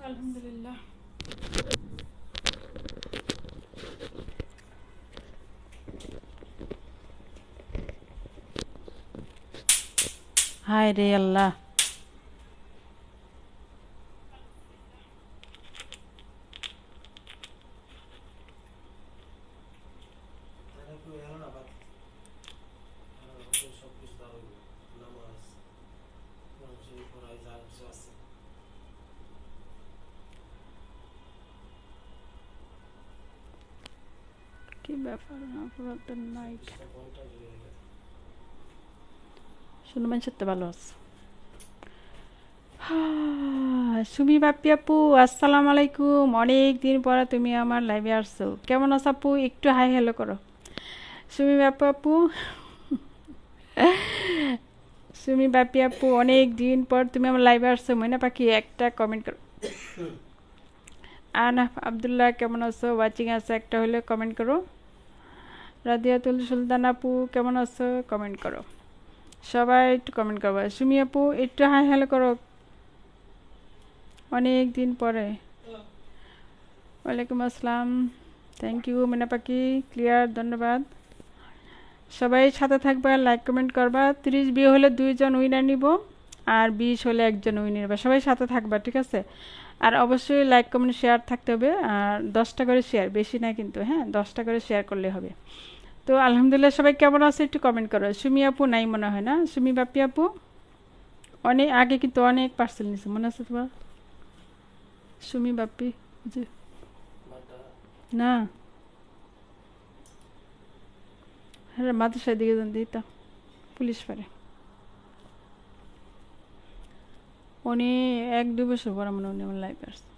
আলহামদুলিল্লাহ। হায় রে আল্লাহ। কি ব্যাপার পুরো নাইট শুনে মানুষ তো ভালো আছে। সুমি বাপ্পি আপু আসসালামু আলাইকুম, অনেক দিন পরে তুমি আমার লাইভে আসছো। কেমন আছো আপু? একটু হাই হ্যালো করো। সুমি বাপ্পি আপু সুমি বাপ্পি আপু অনেক দিন পর তুমি আমার লাইভে আসছো। ময়না পাখি একটা কমেন্ট করো। আনাফ আবদুল্লাহ কেমন আছো? ওয়াচিং আছে একটা হলে কমেন্ট করো। রাদিয়াতুল সুলতান আপু কেমন আছো? কমেন্ট করো। সবাই একটু কমেন্ট করবা। সুমি আপু একটু হাই হ্যালো করো, অনেক দিন পরে। ওয়ালাইকুম আসসালাম, থ্যাংক ইউ মিনা পাখি, ক্লিয়ার, ধন্যবাদ। সবাই সাথে থাকবা, লাইক কমেন্ট করবা। 30 বিয়ে হলে 2 জন উইনার নিব, আর 20 হলে 1 জন উইনার নিবা। সবাই সাথে থাকবা, ঠিক আছে? আর অবশ্যই লাইক কমেন্ট শেয়ার থাকতে হবে। আর 10টা করে শেয়ার, বেশি না কিন্তু, হ্যাঁ 10টা করে শেয়ার করলে হবে। তো আলহামদুলিল্লাহ, সবাই কেমন আছে একটু কমেন্ট করো। সুমি আপু নাই মনে হয় না? সুমি বাপ্পি আপু অনেক আগে কিন্তু অনেক পার্সেল নিছে, মনে আছে তোমার? সুমি বাপ্পি জি না, হ্যাঁ মাদ্রাসার দিকে যান দিতা পুলিশ পারে। উনি 1-2 বছর পর মনে উনি আমার লাইফ আসছে,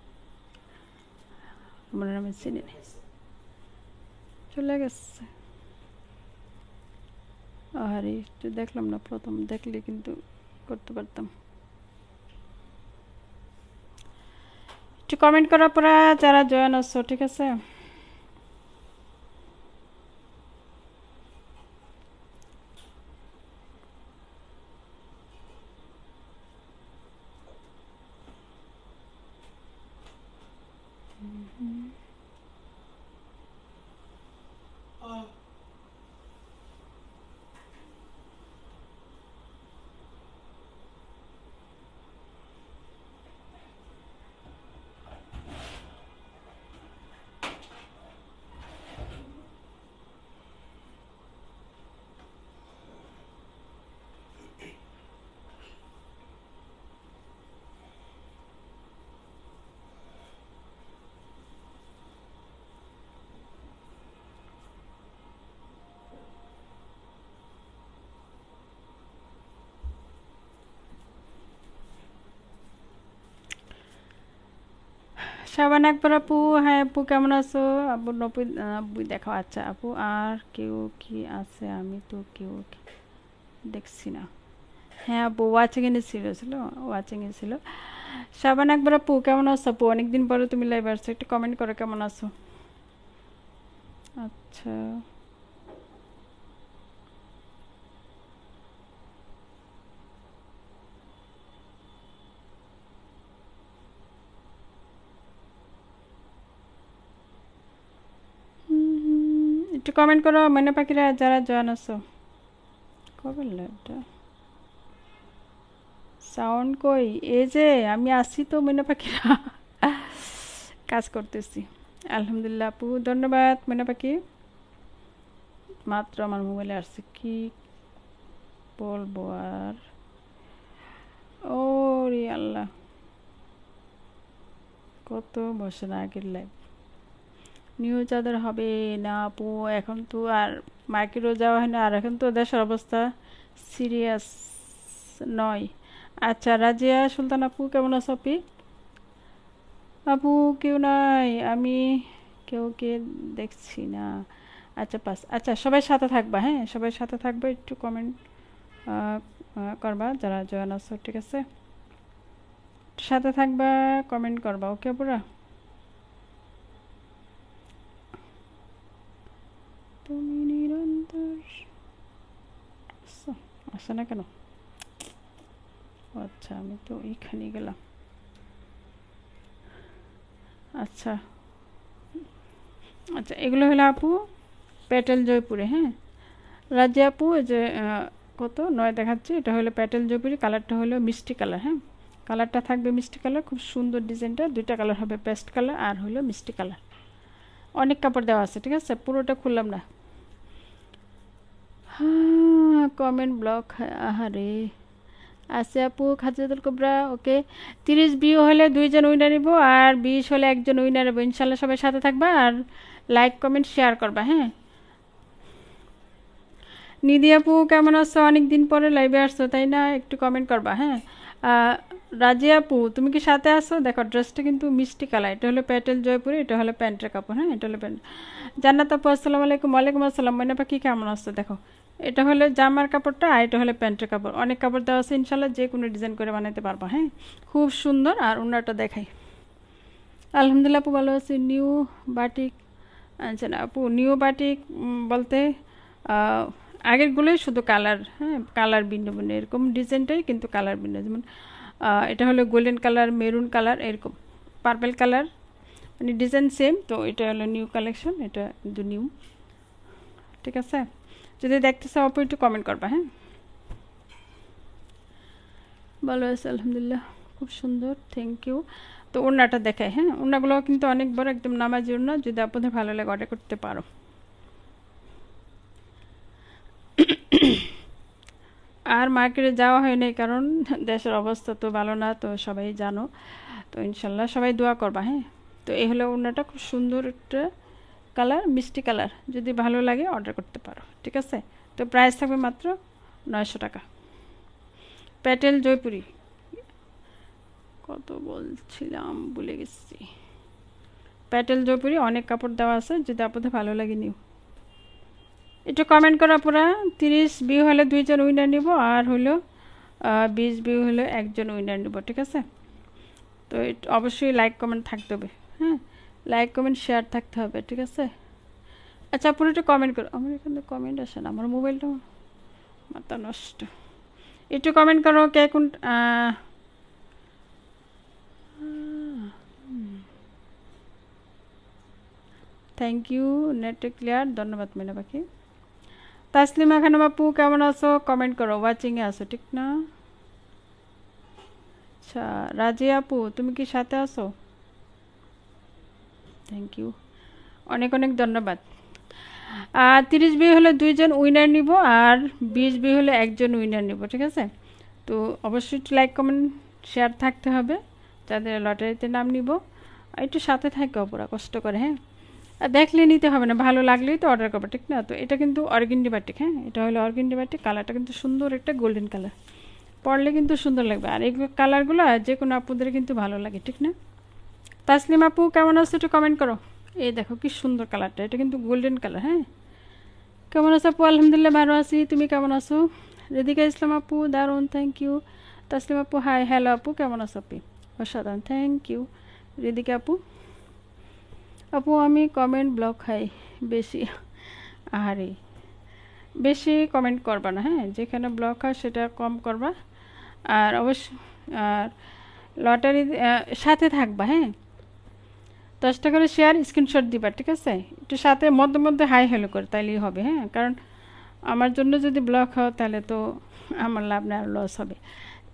মনে আমি চিনি নি, চলে গেছে। আরে একটু দেখলাম না, প্রথম দেখলে কিন্তু করতে পারতাম। একটু কমেন্ট করার পরে যারা জয়েন আসছো, ঠিক আছে? শাবান আকবর আপু, হ্যাঁ আপু কেমন আছো? আপু নবী আব্বু দেখাও। আচ্ছা আপু, আর কেউ কি আছে? আমি তো কেউ দেখছি না। হ্যাঁ আপু ওয়াচিং এ ছিল ওয়াচিং এ ছিল। শাবান আকবর আপু কেমন আছো? আপু অনেকদিন পরে তুমি লাইভ আসছো, একটু কমেন্ট করো কেমন আছো। আচ্ছা, একটু কমেন্ট করো ময়না পাখিরা যারা জয়েন আছো। কবে লাইভটা সাউন্ড কই? এই যে আমি আসি তো ময়না পাখিরা, কাজ করতেছি। আলহামদুলিল্লাহ আপু, ধন্যবাদ ময়না পাখি। মাত্র আমার মোবাইলে আসছে, কি বলবো আর। ও রে আল্লাহ, কত বছর আগের লাইভ। নিউ চাঁদের হবে না আপু, এখন তো আর মার্কেটও যাওয়া হয় না, আর এখন তো দেশের অবস্থা সিরিয়াস নয়। আচ্ছা রাজিয়া সুলতান আপু কেমন আছো আপি? আপু কেউ নাই, আমি কেউকে দেখছি না। আচ্ছা 5। আচ্ছা সবাই সাথে থাকবা, হ্যাঁ সবাই সাথে থাকবে, একটু কমেন্ট করবা যারা জয়েন আছো, ঠিক আছে? সাথে থাকবা, কমেন্ট করবা, ওকে পুরা। তুমি নিরন্তর আসে না কেন? আচ্ছা আমি তো এইখানে গেলাম। আচ্ছা আচ্ছা এগুলো হলো আপু প্যাটেল জয়পুরে, হ্যাঁ রাজিয়া আপু এই যে কত 9 দেখাচ্ছে, এটা হলো প্যাটেল জয়পুরি, কালারটা হলো মিষ্টি কালার, হ্যাঁ কালারটা থাকবে মিষ্টি কালার, খুব সুন্দর ডিজাইনটা, দুইটা কালার হবে, পেস্ট কালার আর হলো মিষ্টি কালার। অনেক কাপড় দেওয়া আছে, ঠিক আছে, পুরোটা খুললাম না। হ্যাঁ কমেন্ট ব্লক, আহারে। আছে আপু খাদিজাতুল কুবরা, ওকে 30 ভিউ হলে 2 জন উইনার নিব, আর 20 হলে 1 জন উইনার নেব ইনশাল্লাহ। সবাই সাথে থাকবা আর লাইক কমেন্ট শেয়ার করবা, হ্যাঁ। নিধি আপু কেমন আছো? অনেক দিন পরে লাইভে আসছো তাই না, একটু কমেন্ট করবা, হ্যাঁ। রাজিয়া আপু তুমি কি সাথে আসো? দেখো ড্রেসটা কিন্তু মিষ্টি কালার, এটা হলো প্যাটেল জয়পুরে, এটা হলো প্যান্টের কাপড়, হ্যাঁ এটা হলো প্যান্ট। জান্নাত আপু আসসালামু আলাইকুম। ওয়ালাইকুম আসসালাম। ময়না পাখি কেমন আসছো? দেখো এটা হলো জামার কাপড়টা আর এটা হলো প্যান্টের কাপড়, অনেক কাপড় দেওয়া আছে ইনশাল্লাহ, যে কোনো ডিজাইন করে বানাতে পারবা, হ্যাঁ খুব সুন্দর। আর ওনারটা দেখাই। আলহামদুলিল্লাহ আপু ভালো আছি। নিউ বাটিক, আচ্ছা না আপু নিউ বাটিক বলতে আগেরগুলোই শুধু কালার, হ্যাঁ কালার ভিন্ন ভিন্ন, এরকম ডিজাইনটাই কিন্তু কালার ভিন্ন, যেমন এটা হলো গোল্ডেন কালার, মেরুন কালার, এরকম পার্পল কালার, মানে ডিজাইন সেম। তো এটা হলো নিউ কালেকশন, এটা কিন্তু নিউ, ঠিক আছে? যদি দেখতে চাও আপু একটু কমেন্ট করবা, হ্যাঁ। ভালো আছে আলহামদুলিল্লাহ, খুব সুন্দর, থ্যাংক ইউ। তো ওড়নাটা দেখায়, হ্যাঁ ওড়নাগুলো কিন্তু অনেক বড়, একদম নামাজি ওড়না, যদি আপনাদের ভালো লাগে অর্ডার করতে পারো। আর মার্কেটে যাওয়া হয় নাই, কারণ দেশের অবস্থা তো ভালো না, তো সবাই জানো। তো ইনশাল্লাহ সবাই দোয়া করবা, হ্যাঁ। তো এই হলো ওড়নাটা, খুব সুন্দর একটা কালার, মিষ্টি কালার, যদি ভালো লাগে অর্ডার করতে পারো, ঠিক আছে? তো প্রাইস থাকবে মাত্র 900 টাকা। প্যাটেল জয়পুরি কত বলছিলাম ভুলে গেছি। প্যাটেল জয়পুরি অনেক কাপড় দেওয়া আছে, যদি আপনাদের ভালো লাগে নিও। একটু কমেন্ট করা পুরা। 30 ভিউ হলে 2 জন উইনার নিব, আর হলো 20 ভিউ হলে 1 জন উইনার নিব, ঠিক আছে? তো অবশ্যই লাইক কমেন্ট থাকতে হবে, হ্যাঁ লাইক কমেন্ট শেয়ার থাকতে হবে, ঠিক আছে? আচ্ছা পুরো একটু কমেন্ট করো, আমার এখানে কমেন্ট আসে না, আমার মোবাইলটা মাথা নষ্ট। একটু কমেন্ট করো কে কোন থ্যাংক ইউ, নেট ক্লিয়ার, ধন্যবাদ মিনা পাখি। তাসলিমা খানম আপু কেমন আছো? কমেন্ট করো, ওয়াচিংয়ে আছো ঠিক না? আচ্ছা রাজি আপু তুমি কি সাথে আছো? থ্যাংক ইউ, অনেক অনেক ধন্যবাদ। 30 ভিউ হলে 2 জন উইনার নিব, আর 20 ভিউ হলে 1 জন উইনার নিব, ঠিক আছে? তো অবশ্যই লাইক কমেন্ট শেয়ার থাকতে হবে, যাদের লটারিতে নাম নিব। একটু সাথে থাকবে পুরা কষ্ট করে, হ্যাঁ দেখলে নিতে হবে না, ভালো লাগলেই তো অর্ডার করবে, ঠিক না? তো এটা কিন্তু অর্গেন্ডি বাটিক, হ্যাঁ এটা হলো অর্গেন্ডি বাটিক, কালারটা কিন্তু সুন্দর একটা গোল্ডেন কালার, পরলে কিন্তু সুন্দর লাগবে, আর এই কালারগুলো যে কোনো আপুদের কিন্তু ভালো লাগে, ঠিক না? তাসলিম আপু কেমন আছো একটু কমেন্ট করো। এই দেখো কি সুন্দর কালারটা, এটা কিন্তু গোল্ডেন কালার, হ্যাঁ কেমন আছো আপু? আলহামদুলিল্লাহ ভালো আছি, তুমি কেমন আছো? রেদিকা ইসলাম আপু দারুন, থ্যাংক ইউ। তাসলিম আপু হাই, হ্যালো আপু কেমন আছো? আপনি অসাধারণ, থ্যাংক ইউ। রেদিকা আপু, আপু আমি কমেন্ট ব্লক খাই বেশি, আহারে বেশি কমেন্ট করবা না, হ্যাঁ যেখানে ব্লক হয় সেটা কম করবা, আর অবশ্য আর লটারি সাথে থাকবা, হ্যাঁ 10টা করে শেয়ার স্ক্রিনশট দিবা, ঠিক আছে? একটু সাথে মধ্যে মধ্যে হাই হ্যালো করে তাইলেই হবে, হ্যাঁ কারণ আমার জন্য যদি ব্লক হয় তাহলে তো আমার লাভ না, আর লস হবে।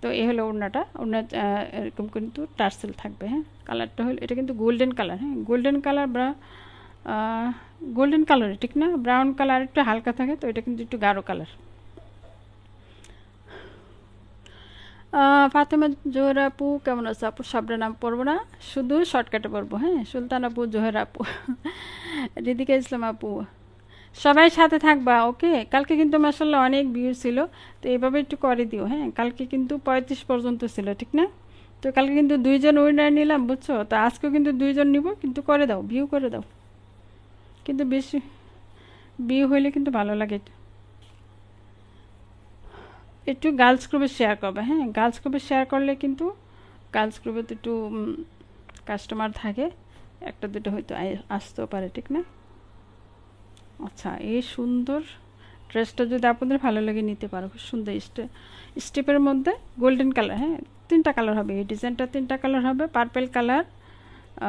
তো এই হলো ওড়নাটা, ওড়না এরকম কিন্তু টার্সেল থাকবে, হ্যাঁ কালারটা হলো এটা কিন্তু গোল্ডেন কালার, হ্যাঁ গোল্ডেন কালার বা গোল্ডেন কালারে ঠিক না, ব্রাউন কালার একটু হালকা থাকে, তো এটা কিন্তু একটু গাঢ় কালার। ফাতেমা জোহরা আপু কেমন আছে? আপু সবটা নাম পড়বো না, শুধু শর্টকাটে পড়বো, হ্যাঁ সুলতান আপু, জোহরা আপু, রিদিকা ইসলাম আপু, সবাই সাথে থাকবা, ওকে? কালকে কিন্তু মাসাল্লাহ অনেক ভিউ ছিল, তো এইভাবে একটু করে দিও, হ্যাঁ কালকে কিন্তু 35 পর্যন্ত ছিল, ঠিক না? তো কালকে কিন্তু 2 জন উইনার নিলাম, বুঝছো? তো আজকেও কিন্তু 2 জন নিব, কিন্তু করে দাও ভিউ করে দাও, কিন্তু বেশি বি হইলে কিন্তু ভালো লাগে। একটু গার্লস গ্রুপে শেয়ার করবে, হ্যাঁ গার্লস গ্রুপে শেয়ার করলে কিন্তু গার্লস গ্রুপে তো একটু কাস্টমার থাকে, একটা দুটো হয়তো আসতেও পারে, ঠিক না? আচ্ছা, এই সুন্দর ড্রেসটা যদি আপনাদের ভালো লাগে নিতে পারো, খুব সুন্দর স্টেপের মধ্যে গোল্ডেন কালার, হ্যাঁ 3টা কালার হবে এই ডিজাইনটা, 3টা কালার হবে, পার্পেল কালার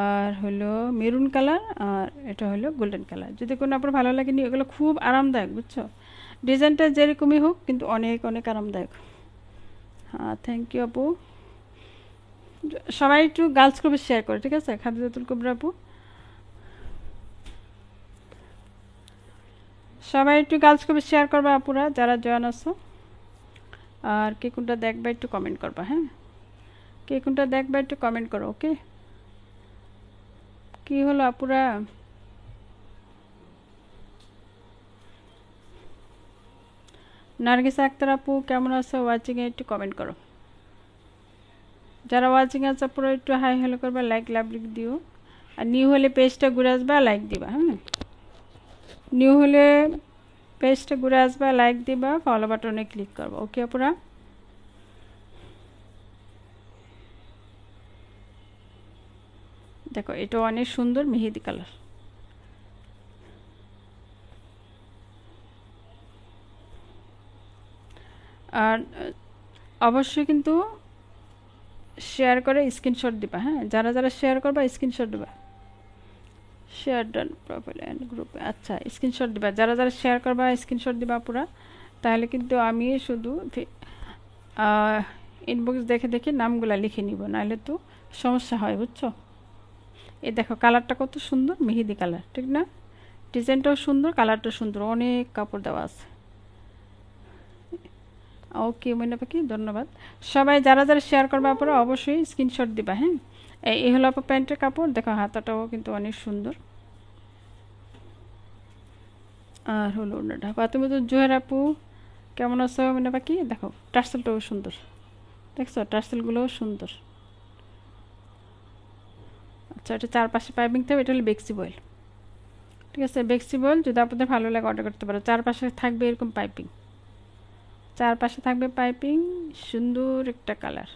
আর হলো মেরুন কালার আর এটা হলো গোল্ডেন কালার। যদি কোনো আপনার ভালো লাগে নিয়ে, এগুলো খুব আরামদায়ক বুঝছো, ডিজাইনটা যেরকমই হোক কিন্তু অনেক অনেক আরামদায়ক। হ্যাঁ থ্যাংক ইউ আপু। সবাই একটু গার্লস গ্রুপে শেয়ার করে, ঠিক আছে খাদিজাতুল কুবরা আপু, সবাই একটু গার্লস গ্রুপে শেয়ার করবা আপুরা যারা জয়েন আছো। আর কে কোনটা দেখবা একটু কমেন্ট করবা, হ্যাঁ কে কোনটা দেখবা একটু কমেন্ট করো। ওকে, কি হলো আপুরা? নার্গিসা আক্তার আপু কেমন আছো? ওয়াচিংয়ে একটু কমেন্ট করো। যারা ওয়াচিং আছে পুরো একটু হাই হ্যালো করবা, লাইক লাভ দিও। আর নিউ হলে পেজটা ঘুরে আসবা, লাইক দিবা, হ্যাঁ নিউ হলে পেজটা ঘুরে আসবা, লাইক দিবা, ফলো বাটনে ক্লিক করবো। ওকে আপুরা, দেখো এটা অনেক সুন্দর মেহেদি কালার। আর অবশ্যই কিন্তু শেয়ার করে স্ক্রিনশট দিবা, হ্যাঁ যারা যারা শেয়ার করবা স্ক্রিনশট দিবা। শেয়ার ডান প্রোফাইল অ্যান্ড গ্রুপে, আচ্ছা স্ক্রিনশট দিবা, যারা যারা শেয়ার করবা স্ক্রিনশট দিবা পুরা, তাহলে কিন্তু আমি শুধু ইনবক্স দেখে দেখে নামগুলা লিখে নিব, নাহলে তো সমস্যা হয় বুঝছো। এই দেখো কালারটা কত সুন্দর, মেহেদি কালার, ঠিক না? ডিজাইনটাও সুন্দর, কালারটাও সুন্দর, অনেক কাপড় দেওয়া আছে। ওকে মইনা পাখি ধন্যবাদ। সবাই যারা যারা শেয়ার করবা পরে অবশ্যই স্ক্রিনশট দিবা, হ্যাঁ এই হলো আপু প্যান্টের কাপড়, দেখো হাতাটাও কিন্তু অনেক সুন্দর। আর হলো ওনাটা তুমি তো জোহের আপু কেমন আছো মইনা পাখি? দেখো টার্সেলটাও সুন্দর, দেখছো টার্সেলগুলোও সুন্দর। আচ্ছা এটা চারপাশে পাইপিং থাকবে, এটা হলো বেক্সি বয়েল, ঠিক আছে বেক্সি বয়েল, যদি আপনাদের ভালো লাগে অর্ডার করতে পারো। চারপাশে থাকবে এরকম পাইপিং, চারপাশে থাকবে পাইপিং, সুন্দর একটা কালার,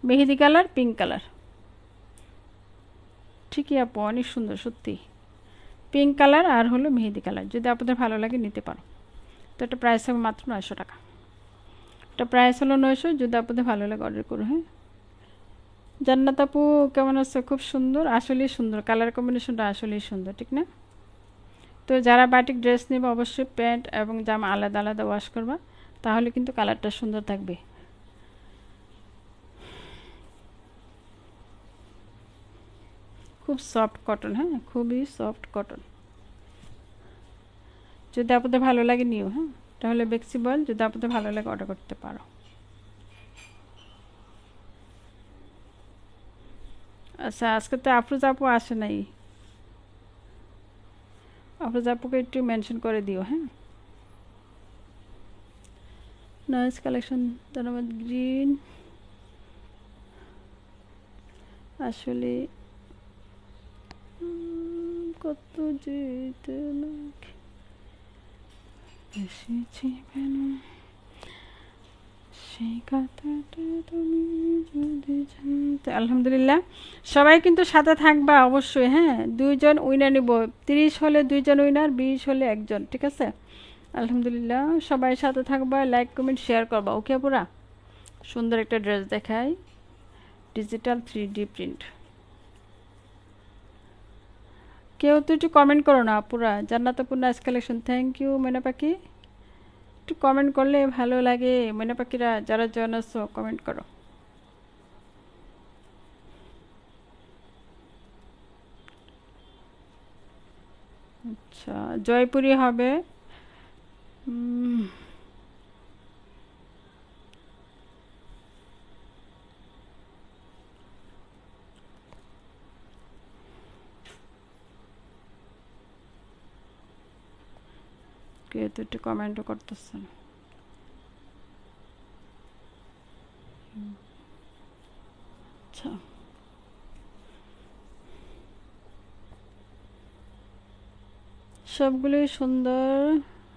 মেহেদি কালার, পিঙ্ক কালার, ঠিকই আপু অনেক সুন্দর সত্যি, পিঙ্ক কালার আর হলো মেহেদি কালার, যদি আপনাদের ভালো লাগে নিতে পারো। তো এটা প্রাইস হবে মাত্র 900 টাকা, এটা প্রাইস হলো 900, যদি আপনাদের ভালো লাগে অর্ডার করো। হ্যাঁ জান্নাত আপু কেমন আছে? খুব সুন্দর, আসলেই সুন্দর, কালার কম্বিনেশনটা আসলেই সুন্দর, ঠিক না? তো যারা বাটিক ড্রেস নেবে অবশ্যই প্যান্ট এবং জামা আলাদা আলাদা ওয়াশ করবা, তাহলে কিন্তু কালারটা সুন্দর থাকবে। খুব সফট কটন, হ্যাঁ খুবই সফট কটন, যদি আপনাদের ভালো লাগে নিও, হ্যাঁ তাহলে বেক্সি বয়েল, যদি আপনাদের ভালো লাগে অর্ডার করতে পারো। আচ্ছা আজকে তো আফরোজ আপু আসে নাই, আফরোজ আপুকে একটু মেনশন করে দিও, হ্যাঁ নাইস কালেকশন ধন্যবাদ। গ্রিন আসলে কত যেতে লাগে এসেছি সেই কথাটা তুমি যদি জানতে। আলহামদুলিল্লাহ সবাই কিন্তু সাথে থাকবা অবশ্যই, হ্যাঁ 2জন উইনার নিব, 30 হলে 2জন উইনার, 20 হলে 1জন, ঠিক আছে? আলহামদুলিল্লাহ সবাই সাথে থাকবা, লাইক কমেন্ট শেয়ার করবা। ওকে পুরা সুন্দর একটা ড্রেস দেখাই, ডিজিটাল 3D প্রিন্ট। কেউ তো একটু কমেন্ট করো না পুরা, জান্নাতুল নাইস কালেকশন, থ্যাংক ইউ ময়না পাখি, একটু কমেন্ট করলে ভালো লাগে। ময়না পাখিরা যারা জয়েন আছো কমেন্ট করো। আচ্ছা জয়পুরি হবে, কেউ তো একটু কমেন্টও করতেছে না। আচ্ছা সবগুলোই সুন্দর।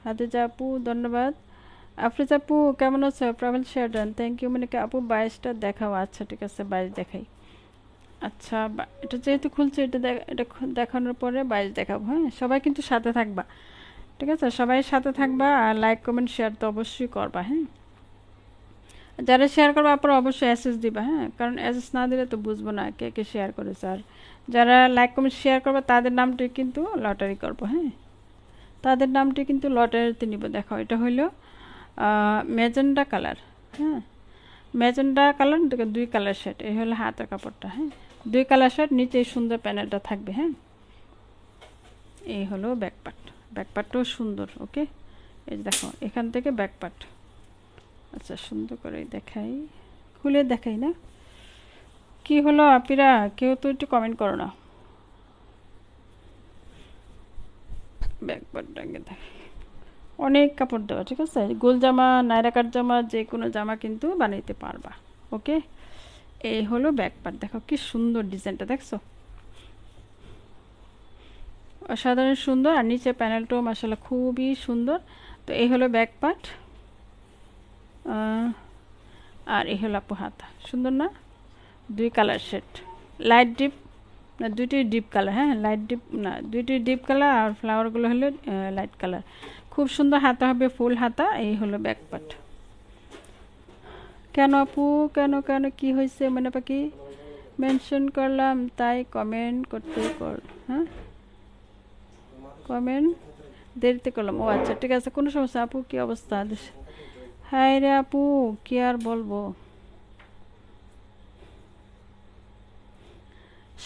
হাদিজা আপু ধন্যবাদ। আফরিজ আপু কেমন আছো? ট্রাভেল শেয়ারডন থ্যাংক ইউ। মানে কি আপু 22টা দেখাও। আচ্ছা ঠিক আছে 22 দেখাই। আচ্ছা এটা যেহেতু খুলছে এটা এটা দেখানোর পরে 22 দেখাবো। হ্যাঁ সবাই কিন্তু সাথে থাকবা, ঠিক আছে? সবাই সাথে থাকবা আর লাইক কমেন্ট শেয়ার তো অবশ্যই করবা। হ্যাঁ যারা শেয়ার করবে আপনারা অবশ্যই এসএস দিবা। হ্যাঁ কারণ এসএস না দিলে তো বুঝবো না কে কে শেয়ার করেছে। আর যারা লাইক কমেন্ট শেয়ার করবে তাদের নামটি কিন্তু লটারি করবো। হ্যাঁ তাদের নামটি কিন্তু লটারিতে নিব। দেখো এটা হইলো ম্যাজেন্ডা কালার। হ্যাঁ ম্যাজেন্ডা কালার, দুই কালার শেড। এই হলো হাতের কাপড়টা। হ্যাঁ দুই কালার শেড, নিচে সুন্দর প্যানেলটা থাকবে। হ্যাঁ এই হলো ব্যাকপার্ট। ব্যাকপার্টটাও সুন্দর। ওকে এই দেখো এখান থেকে ব্যাকপার্ট। আচ্ছা সুন্দর করে দেখাই, খুলে দেখাই না। কি হলো আপিরা, কেউ তো একটু কমেন্ট করো না। ব্যাকপার্টটাকে দেখাই, অনেক কাপড় দেওয়া, ঠিক আছে? গোল জামা, নায়রাকার জামা, যে কোনো জামা কিন্তু বানাইতে পারবা। ওকে এই হলো ব্যাকপার্ট। দেখো কি সুন্দর ডিজাইনটা, দেখছো? অসাধারণ সুন্দর। আর নিচে প্যানেলটাও মাশাআল্লাহ খুবই সুন্দর। তো এই হলো ব্যাকপার্ট আর এই হলো আপু হাতা। সুন্দর না? দুই কালার সেট, লাইট ডিপ না দুইটি ডিপ কালার। হ্যাঁ লাইট ডিপ না দুইটি ডিপ কালার আর ফ্লাওয়ারগুলো হলো লাইট কালার। খুব সুন্দর হাতা হবে, ফুল হাতা। এই হলো ব্যাকপার্ট। কেন আপু কেন কেন কি হয়েছে? মানে পাখি মেনশন করলাম তাই কমেন্ট করতে হ্যাঁ কমেন্ট দেরিতে করলাম। ও আচ্ছা ঠিক আছে, কোনো সমস্যা। আপু কি অবস্থা? হাই রে আপু কি আর বলবো।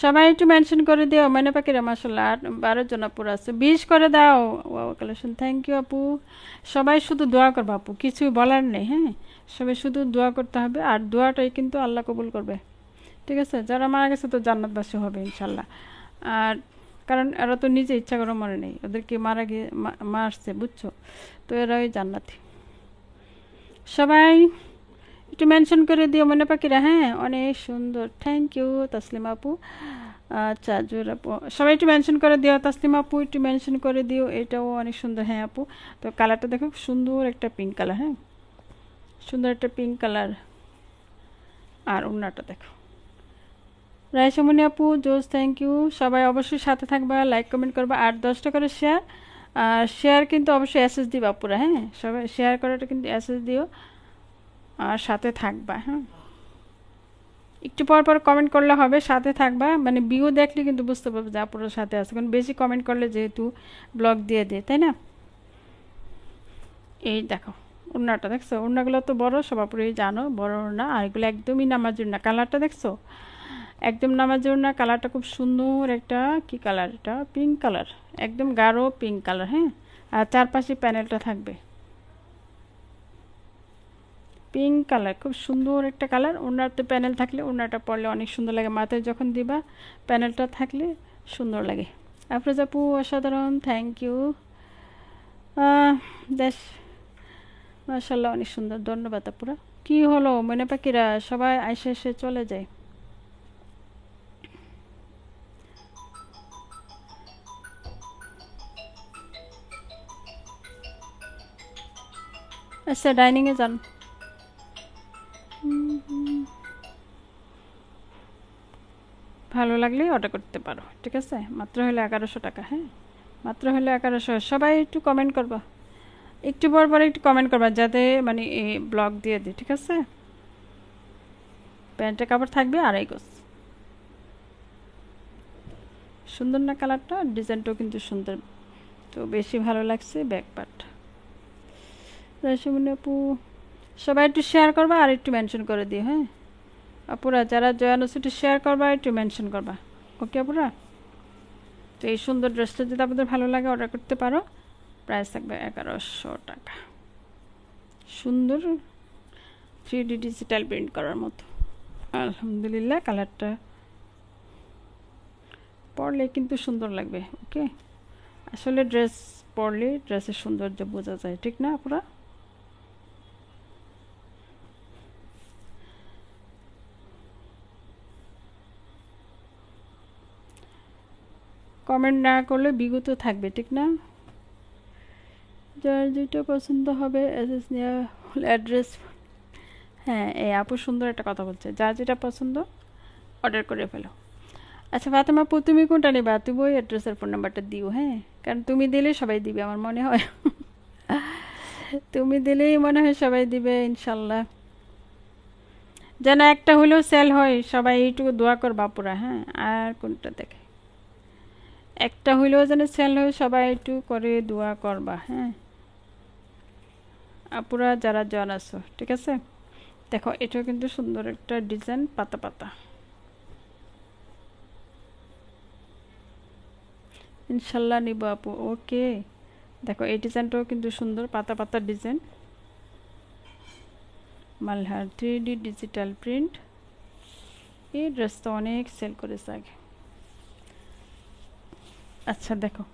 সবাই একটু মেনশন করে দিও। মানে পাখিরা মাসাল্লাহ 12 জন আপুর আছে, 20 করে দাও। কালেকশন থ্যাংক ইউ আপু। সবাই শুধু দোয়া করবে আপু, কিছুই বলার নেই। হ্যাঁ সবাই শুধু দোয়া করতে হবে, আর দোয়াটাই কিন্তু আল্লাহ কবুল করবে, ঠিক আছে? যারা মারা গেছে তো জান্নাতবাসী হবে ইনশাল্লাহ। আর কারণ এরা তো নিজে ইচ্ছা করে মরে নেই, ওদেরকে মারা গিয়ে মারছে, বুঝছো? তো এরা ওই জান্নাতি। সবাই একটু মেনশন করে দিও মনে পাখিরা। হ্যাঁ অনেক সুন্দর, থ্যাংক ইউ তাসলিমা আপু। আচ্ছা জোর আপু সবাই একটু মেনশন করে দিও। তাসলিমা আপু একটু মেনশন করে দিও, এটাও অনেক সুন্দর। হ্যাঁ আপু তো কালারটা দেখো, সুন্দর একটা পিঙ্ক কালার। হ্যাঁ সুন্দর একটা পিঙ্ক কালার। আর ওড়নাটা দেখো। রায়সামণি আপু জোস থ্যাংক ইউ। সবাই অবশ্যই সাথে থাকবা, লাইক কমেন্ট করবা আর 10টা করে শেয়ার। আর শেয়ার কিন্তু অবশ্যই এসএস দিবা আপুরা। হ্যাঁ সবাই শেয়ার করাটা কিন্তু এসএস দিও আর সাথে থাকবা। হ্যাঁ একটু পর পর কমেন্ট করলে হবে, সাথে থাকবা। মানে ভিউ দেখলে কিন্তু বুঝতে পারবে যে আপুরা সাথে আছে, কারণ বেশি কমেন্ট করলে যেহেতু ব্লগ দিয়ে দেয়, তাই না? এই দেখো ওড়নাটা দেখছো? ওড়নাগুলো তো বড়, সব আপুরাই জানো বড় ওড়না। আর এগুলো একদমই নামাজের না। কালারটা দেখছো? একদম নামাজের না। কালারটা খুব সুন্দর একটা, কি কালার এটা? পিঙ্ক কালার, একদম গাঢ় পিঙ্ক কালার। হ্যাঁ আর চারপাশে প্যানেলটা থাকবে পিঙ্ক কালার, খুব সুন্দর একটা কালার। ওনারতে প্যানেল থাকলে ওনারটা পরলে অনেক সুন্দর লাগে, মাথায় যখন দিবা প্যানেলটা থাকলে সুন্দর লাগে। আফরোজ আপু অসাধারণ, থ্যাংক ইউ। দেশ মাশাল্লাহ অনেক সুন্দর, ধন্যবাদ আপুরা। কি হলো মনে পাখিরা সবাই আইসে এসে চলে যায়। আচ্ছা ডাইনিংয়ে যান। ভালো লাগলে অর্ডার করতে পারো, ঠিক আছে? মাত্র হলো 1100 টাকা। হ্যাঁ মাত্র হলো 1100। সবাই একটু কমেন্ট করবা, একটু পর পর একটু কমেন্ট করবা, যাতে মানে এই ব্লগ দিয়ে দিই, ঠিক আছে? প্যান্টের কাপড় থাকবে 2.5 গজ। সুন্দর না কালারটা? ডিজাইনটাও কিন্তু সুন্দর, তো বেশি ভালো লাগছে ব্যাক পার্ট। রাশিমণি আপু সবাই একটু শেয়ার করবা আর একটু মেনশন করে দিও। হ্যাঁ আপুরা যারা জয়ান একটু শেয়ার করবা, একটু মেনশন করবা। ওকে আপুরা? তো এই সুন্দর ড্রেসটা যদি আপনাদের ভালো লাগে অর্ডার করতে পারো। প্রাইস থাকবে 1100 টাকা। সুন্দর 3D ডিজিটাল প্রিন্ট করার মতো। আলহামদুলিল্লাহ কালারটা পরলে কিন্তু সুন্দর লাগবে। ওকে আসলে ড্রেস পরলে ড্রেসের সৌন্দর্য বোঝা যায়, ঠিক না আপুরা? কমেন্ট না করলে বিগত থাকবে, ঠিক না? যার যেটা পছন্দ হবে এসএস নেওয়া অ্যাড্রেস। হ্যাঁ, এই আপু সুন্দর একটা কথা বলছে, যার যেটা পছন্দ অর্ডার করে ফেলো। আচ্ছা ফাতেমা আপু, তুমি কোনটা নেবা? তুমি ওই অ্যাড্রেসের ফোন নাম্বারটা দিও, হ্যাঁ, কারণ তুমি দিলে সবাই দিবে আমার মনে হয়। তুমি দিলেই মনে হয় সবাই দিবে ইনশাল্লাহ। যেন একটা হলেও সেল হয়, সবাই এইটুকু দোয়া করবা পুরা। হ্যাঁ, আর কোনটা দেখে, একটা হইলেও যেন সেল হয়, সবাই একটু করে দোয়া করবা। হ্যাঁ আপুরা যারা জন আছো, ঠিক আছে। দেখো এটাও কিন্তু সুন্দর একটা ডিজাইন, পাতা পাতা। ইনশাল্লাহ নিব আপু, ওকে। দেখো এই ডিজাইনটাও কিন্তু সুন্দর, পাতা পাতা design, Malhar 3D digital print. এই ড্রেসটা অনেক সেল করেছে আগে। আচ্ছা দেখো,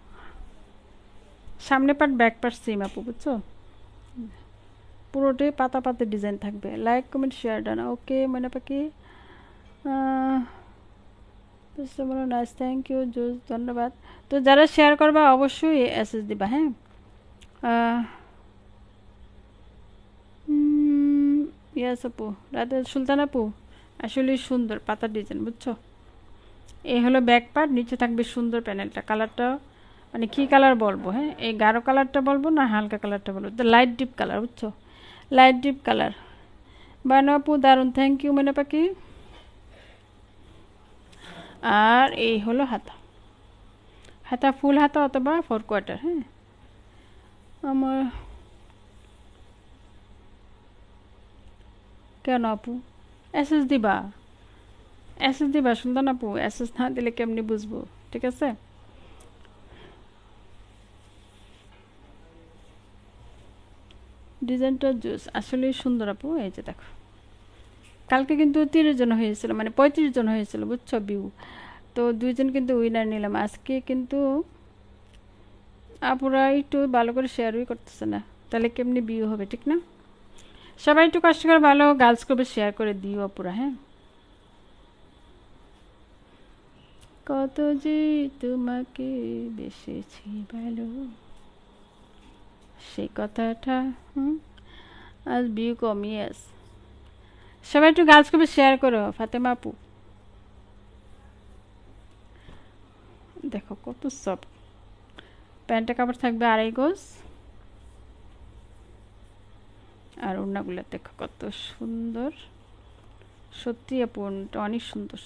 সামনে পার্ট ব্যাক পার্ট সেম আপু, বুঝছো? পুরোটাই পাতা পাতা ডিজাইন থাকবে। লাইক কমেন্ট শেয়ার ডান, ওকে মানে পাখি। নাইস, থ্যাংক ইউ জোস, ধন্যবাদ। তো যারা শেয়ার করবা অবশ্যই এসএস দিবা। হ্যাঁ ইয়াস আপু, রাতে সুলতান আপু আসলে সুন্দর পাতা ডিজাইন, বুঝছো? এই হলো ব্যাক পার্ট, নিচে থাকবে সুন্দর প্যানেলটা। কালারটা মানে কি কালার বলবো, হ্যাঁ, এই গাঢ় কালারটা বলবো না হালকা কালারটা বলবো? লাইট ডিপ কালার, বুঝছো? Light deep colour. বানু আপু দারুন, থ্যাংক ইউ মেনা পাখি। আর এই হলো হাতা, হাতা ফুল হাতা অথবা 4/4। হ্যাঁ আমার কেন আপু এসএস দিবা? এসএস দিবা সুলতান আপু, এসএস না দিলে কেমনি বুঝবো? ঠিক আছে। ডিজাইনটা জুস আসলে সুন্দর আপু। এই যে দেখো, কালকে কিন্তু 30 জন হয়েছিল, মানে 35 জন হয়েছিল, বুঝছো ভিউ। তো 2 জন কিন্তু উইনার নিলাম। আজকে কিন্তু আপুরা একটু ভালো করে শেয়ারই করতেছে না, তাহলে কেমনি ভিউ হবে, ঠিক না? সবাই একটু কষ্ট করে ভালো গার্লস গ্রুপে শেয়ার করে দিও আপুরা। হ্যাঁ কত যে তোমাকে বেসেছি ভালো, সেই কথাটা। আজ ভিউ কমিয়ে আস। সবাই একটু গার্লস গ্রুপে শেয়ার করো ফাতেমা আপু। দেখো কত সফট, প্যান্টটা কাপড় থাকবে 2.5 গজ। আর ওড়নাগুলো দেখো কত সুন্দর, সত্যি আপু ওড়নাটা অনেক সুন্দর।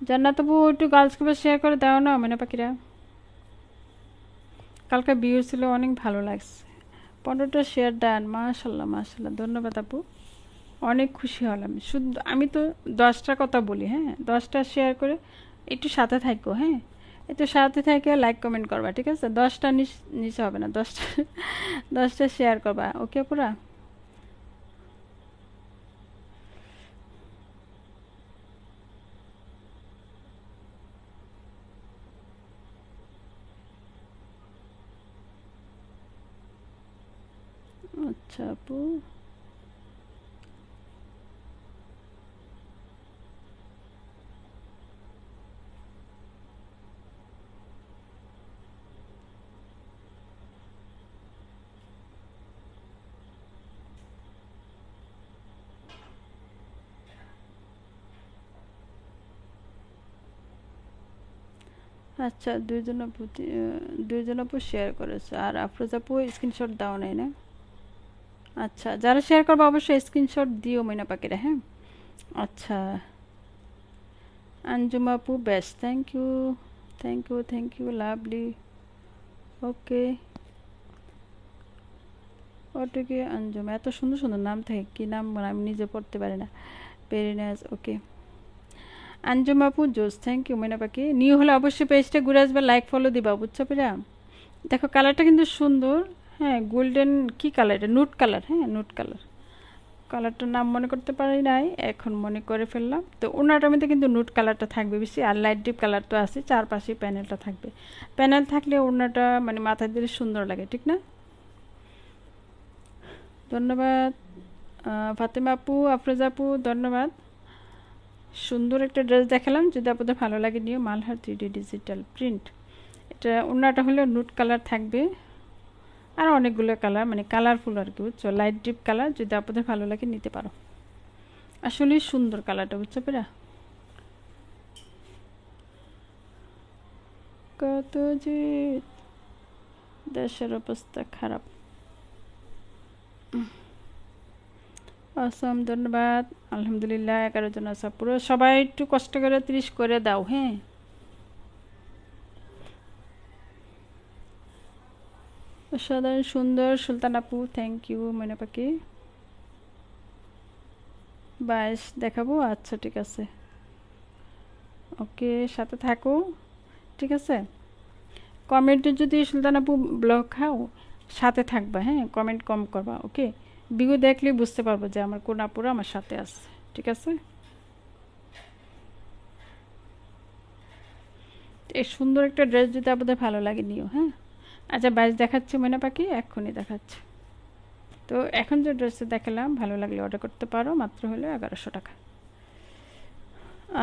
জান্নাত আপু একটু গার্লস গ্রুপে শেয়ার করে দাও না মানে পাখিরা। কালকে ভিউ ছিল অনেক ভালো লাগছে, 15টা শেয়ার ডান, মাশাল্লাহ মাশাল্লাহ, ধন্যবাদ আপু, অনেক খুশি হলাম। শুধু আমি তো 10টা কথা বলি, হ্যাঁ 10টা শেয়ার করে একটু সাথে থাকো। হ্যাঁ একটু সাথে থাকে, লাইক কমেন্ট করবা, ঠিক আছে? 10টা নিচে হবে না, 10টা 10টা শেয়ার করবা, ওকে পুরা। আচ্ছা আপু, আচ্ছা দুইজন আপু শেয়ার করেছে, আর আফরোজ আপু স্ক্রিনশট দাও নাই না? আচ্ছা যারা শেয়ার করবে অবশ্যই স্ক্রিনশট দিও ময়না পাখিরা। হ্যাঁ আচ্ছা, আঞ্জুম আপু best, thank you thank you thank you lovely, okay. ওটাকে আঞ্জুম, এত সুন্দর সুন্দর নাম থাকে, কী নাম আমি নিজে পড়তে পারি না। পেরিনাজ, ওকে। আঞ্জুম আপু জোস, থ্যাংক ইউ ময়না পাখি। নিউ হলে অবশ্যই পেজটা ঘুরে আসবে, লাইক ফলো দিবা, বুঝছো পেরা? দেখো কালারটা কিন্তু সুন্দর। হ্যাঁ গোল্ডেন কি কালার, এটা নুট কালার। হ্যাঁ নুট কালার, কালারটার নাম মনে করতে পারি নাই, এখন মনে করে ফেললাম। তো ওনাটার মধ্যে কিন্তু নুট কালারটা থাকবে বেশি, আর লাইট ডিপ কালার তো আছে, চারপাশে প্যানেলটা থাকবে। প্যানেল থাকলে ওনাটা মানে মাথায় দিলে সুন্দর লাগে, ঠিক না? ধন্যবাদ ফাতেমা আপু, আফরোজা আপু, ধন্যবাদ। সুন্দর একটা ড্রেস দেখালাম, যদি আপনাদের ভালো লাগে নিও। মালহার 3D ডিজিটাল প্রিন্ট, এটা ওনাটা হলো নুট কালার থাকবে, আর অনেকগুলো কালার, মানে কালারফুল আর কি, বুঝছো, লাইট ডিপ কালার, যদি আপনাদের ভালো লাগে নিতে পারো। আসলে সুন্দর কালারটা, বুঝছো পেরা। কত যে দেশের অবস্থা খারাপ। অসম, ধন্যবাদ। আলহামদুলিল্লাহ 11 জন আছে পুরো। সবাই একটু কষ্ট করে 30 করে দাও, হ্যাঁ। অসাধারণ সুন্দর সুলতান আপু, থ্যাংক ইউ। ময়না পাখি 22 দেখাবো, আচ্ছা ঠিক আছে, ওকে, সাথে থাকো, ঠিক আছে। কমেন্টে যদি সুলতান আপু ব্লগ খাও, সাথে থাকবা, হ্যাঁ, কমেন্ট কম করবা, ওকে। ভিডিও দেখলে বুঝতে পারবো যে আমার কোন আপুরা আমার সাথে আছে, ঠিক আছে। এই সুন্দর একটা ড্রেস যদি আপনাদের ভালো লাগে নিও, হ্যাঁ। আচ্ছা 22 দেখাচ্ছে ময়না পাখি, এক্ষুনি দেখাচ্ছে। তো এখন যে ড্রেসটা দেখালাম, ভালো লাগলে অর্ডার করতে পারো, মাত্র হলো 1100 টাকা।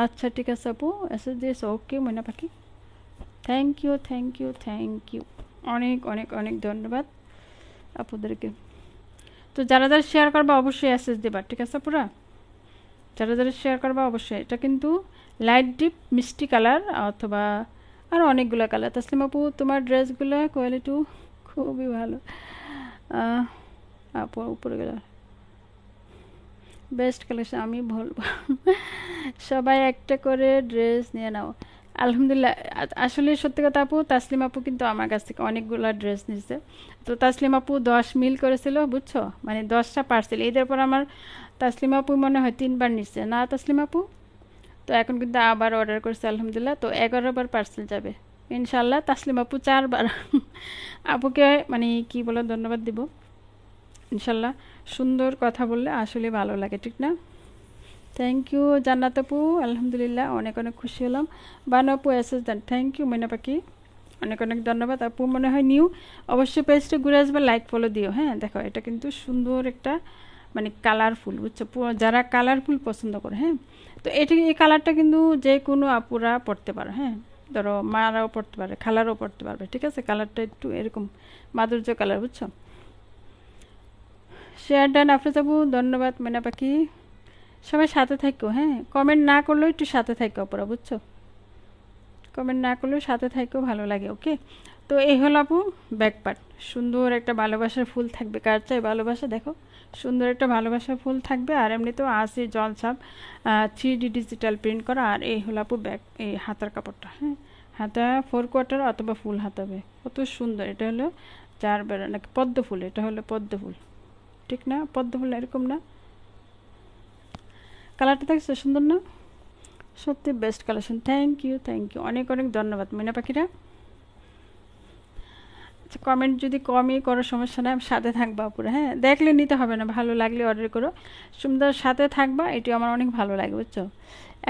আচ্ছা ঠিক আছে আপু, এসে দিয়েছে, ওকে ময়না পাখি, thank you thank you thank you, অনেক অনেক অনেক ধন্যবাদ আপুদেরকে। তো যারা যারা শেয়ার করবা অবশ্যই এসএস দেবা, ঠিক আছে পুরা। যারা যারা শেয়ার করবা অবশ্যই। এটা কিন্তু লাইট ডিপ মিষ্টি কালার, অথবা আরও অনেকগুলো কালার। তাসলিম আপু তোমার ড্রেসগুলো কোয়ালিটি খুবই ভালো। আপু উপরে গেল, বেস্ট কালেকশন আমি বলবো। সবাই একটা করে ড্রেস নিয়ে নাও। আলহামদুলিল্লাহ। আসলে সত্যি কথা আপু, তাসলিম আপু কিন্তু আমার কাছ থেকে অনেকগুলো ড্রেস নিচ্ছে। তো তাসলিম আপু 10 মিল করেছিল, বুঝছো, মানে 10টা পার্সেল। এদের পর আমার তাসলিম আপু মনে হয় 3বার নিচ্ছে না তাসলিম আপু। তো এখন কিন্তু আবার অর্ডার করছে আলহামদুলিল্লাহ, তো 11বার পার্সেল যাবে ইনশাল্লাহ। তাসলিম আপু 4বার আপুকে মানে কি বলে ধন্যবাদ দিব ইনশাল্লাহ। সুন্দর কথা বললে আসলে ভালো লাগে, ঠিক না। থ্যাংক ইউ জান্নাত আপু, আলহামদুলিল্লাহ অনেক অনেক খুশি হলাম। বানু আপু এসএস দেন, থ্যাংক ইউ ময়না পাখি, অনেক অনেক ধন্যবাদ আপু। মনে হয় নিউ, অবশ্যই পেজটা ঘুরে আসবে, লাইক ফলো দিও, হ্যাঁ। দেখো এটা কিন্তু সুন্দর একটা মানে কালারফুল, বুঝছো, যারা কালারফুল পছন্দ করে, হ্যাঁ। তো এটা এই কালারটা কিন্তু যে কোনো আপুরা পড়তে পারে, হ্যাঁ। ধরো মারাও পড়তে পারে, খালারও পড়তে পারবে, ঠিক আছে। কালারটা একটু এরকম মাধুর্য কালার, বুঝছো। শেয়ার ডান আফরোজ আপু, ধন্যবাদ ময়না পাখি। সবাই সাথে থাকো, হ্যাঁ। কমেন্ট না করলেও একটু সাথে থাকো আপুরা, বুঝছো, কমেন্ট না করলেও সাথে থাকো, ভালো লাগে, ওকে। তো এই হলো আপু ব্যাক পার্ট। সুন্দর একটা ভালোবাসার ফুল থাকবে, কার চাই ভালোবাসা, দেখো সুন্দর একটা ভালোবাসার ফুল থাকবে। আর এমনিতেও আছে জলছাপ 3D ডিজিটাল প্রিন্ট করা। আর এই হলো আপু ব্যাক, এই হাতার কাপড়টা, হ্যাঁ। হাতা 4/4 অথবা ফুল হাতাবে, কত সুন্দর। এটা হলো 4 বেড়া নাকি পদ্ম ফুল, এটা হলো পদ্ম ফুল, ঠিক না, পদ্ম ফুল এরকম না। কালারটা দেখছো সুন্দর না, সত্যি বেস্ট কালেকশন। থ্যাংক ইউ অনেক অনেক ধন্যবাদ ময়না পাখিরা। আচ্ছা কমেন্ট যদি কমই করো সমস্যা নেই, সাথে থাকবা পুরো, হ্যাঁ। দেখলে নিতে হবে না, ভালো লাগলে অর্ডার করো। সুন্দর সাথে থাকবা, এটি আমার অনেক ভালো লাগে, বুঝছো।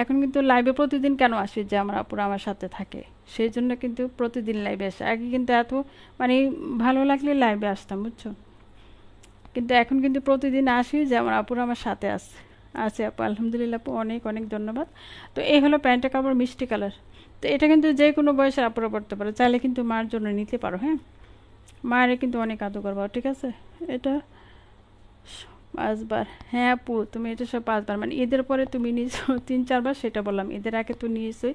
এখন কিন্তু লাইভে প্রতিদিন কেন আসি, যে আমার আপুরা আমার সাথে থাকে, সেই জন্য কিন্তু প্রতিদিন লাইভে আসে। আগে কিন্তু এত মানে ভালো লাগলে লাইভে আসতাম, বুঝছো। কিন্তু এখন কিন্তু প্রতিদিন আসি, যে আমার আপুরা আমার সাথে আছে। আছে আপু, আলহামদুলিল্লাহ আপু, অনেক অনেক ধন্যবাদ। তো এই হলো প্যান্টের কাপড় মিষ্টি কালার। তো এটা কিন্তু যে কোনো বয়সের আপুরা পড়তে পারো, চাইলে কিন্তু মার জন্য নিতে পারো, হ্যাঁ। মায়ের কিন্তু অনেক আদর করবা, ঠিক আছে। এটা 5বার, হ্যাঁ আপু তুমি এটা সব 5বার, মানে ঈদের পরে তুমি নিয়েছো 3-4বার, সেটা বললাম। ঈদের আগে তো নিয়েছোই।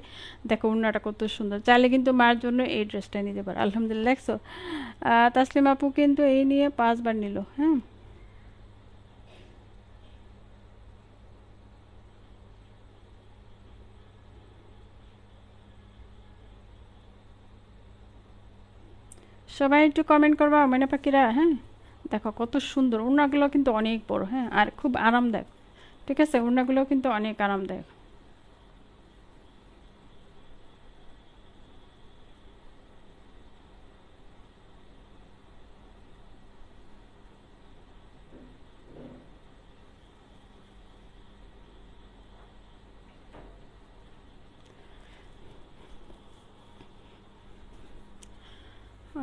দেখো উন্নাটা কত সুন্দর, চাইলে কিন্তু মায়ের জন্য এই ড্রেসটা নিতে পারো, আলহামদুলিল্লাহ। দেখছো তাসলিম আপু কিন্তু এই নিয়ে 5বার নিল, হ্যাঁ। সবাই একটু কমেন্ট করবা ময়না পাখিরা, হ্যাঁ। দেখো কত সুন্দর, ওড়নাগুলো কিন্তু অনেক বড়, হ্যাঁ, আর খুব আরামদায়ক, ঠিক আছে। ওড়নাগুলো কিন্তু অনেক আরামদায়ক।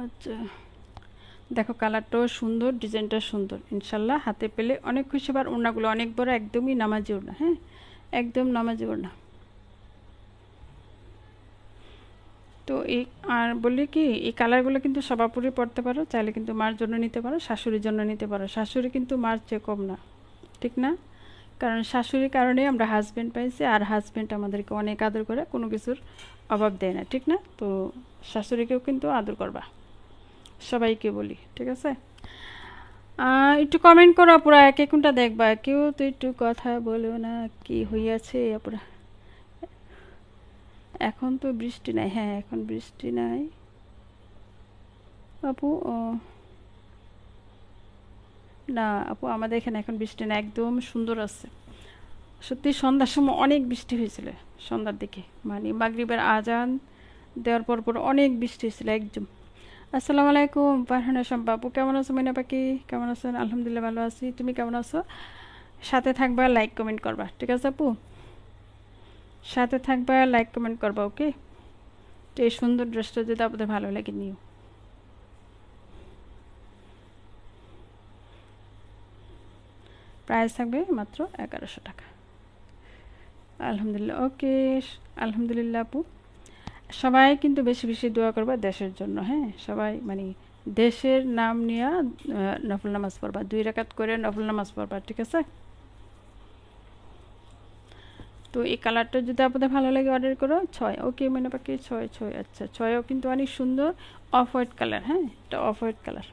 আচ্ছা দেখো কালারটাও সুন্দর, ডিজাইনটা সুন্দর, ইনশাল্লাহ হাতে পেলে অনেক খুশি। বার ওড়নাগুলো অনেক বড়, একদমই নামাজি ওড়না, হ্যাঁ, একদম নামাজি ওড়না। তো এই আর বলি কি এই কালারগুলো কিন্তু সবাপুরি পড়তে পারো, চাইলে কিন্তু মার জন্য নিতে পারো, শাশুড়ির জন্য নিতে পারো। শাশুড়ি কিন্তু মার চেয়ে কম না, ঠিক না? কারণ শাশুড়ির কারণে আমরা হাজব্যান্ড পাইছি, আর হাজব্যান্ড আমাদেরকে অনেক আদর করে, কোনো কিছুর অভাব দেয় না, ঠিক না? তো শাশুড়িকেও কিন্তু আদর করবা, সবাইকে বলি, ঠিক আছে? একটু কমেন্ট করো পুরা, এক কোনটা দেখবা, কেউ তো একটু কথা বলো না, কি হইয়াছে আপুরা? এখন তো বৃষ্টি নাই, হ্যাঁ এখন বৃষ্টি নাই আপু। না আপু, আমাদের এখানে এখন বৃষ্টি না, একদম সুন্দর আছে। সত্যি সন্ধ্যার সময় অনেক বৃষ্টি হয়েছিল, সন্ধ্যার দিকে মানে মাগরিবের আজান দেওয়ার পর পর অনেক বৃষ্টি হয়েছিল একদম। আসসালামু আলাইকুম ফারহানা শম্পা আপু, কেমন আছো? মিনা পাখি কেমন আছেন? আলহামদুলিল্লাহ ভালো আছি, তুমি কেমন আছো? সাথে থাকবা, লাইক কমেন্ট করবা, ঠিক আছে আপু? সাথে থাকবা, লাইক কমেন্ট করবা, ওকে? তো এই সুন্দর ড্রেসটা যদি আপনাদের ভালো লাগে নিও। প্রাইস থাকবে মাত্র 1100 টাকা। আলহামদুলিল্লাহ, ওকে। আলহামদুলিল্লাহ আপু, সবাই কিন্তু বেশি বেশি দোয়া করবা দেশের জন্য, হ্যাঁ সবাই মানে দেশের নাম নিয়ে নফল নামাজ পড়বা, 2 রাকাত করে নফল নামাজ পড়বা, ঠিক আছে? তো এই কালারটা যদি আপনাদের ভালো লাগে অর্ডার করো। 6, ওকে মনে পাকি 6 6, আচ্ছা 6ও কিন্তু অনেক সুন্দর অফ হোয়াইট কালার, হ্যাঁ এটা অফ হোয়াইট কালার।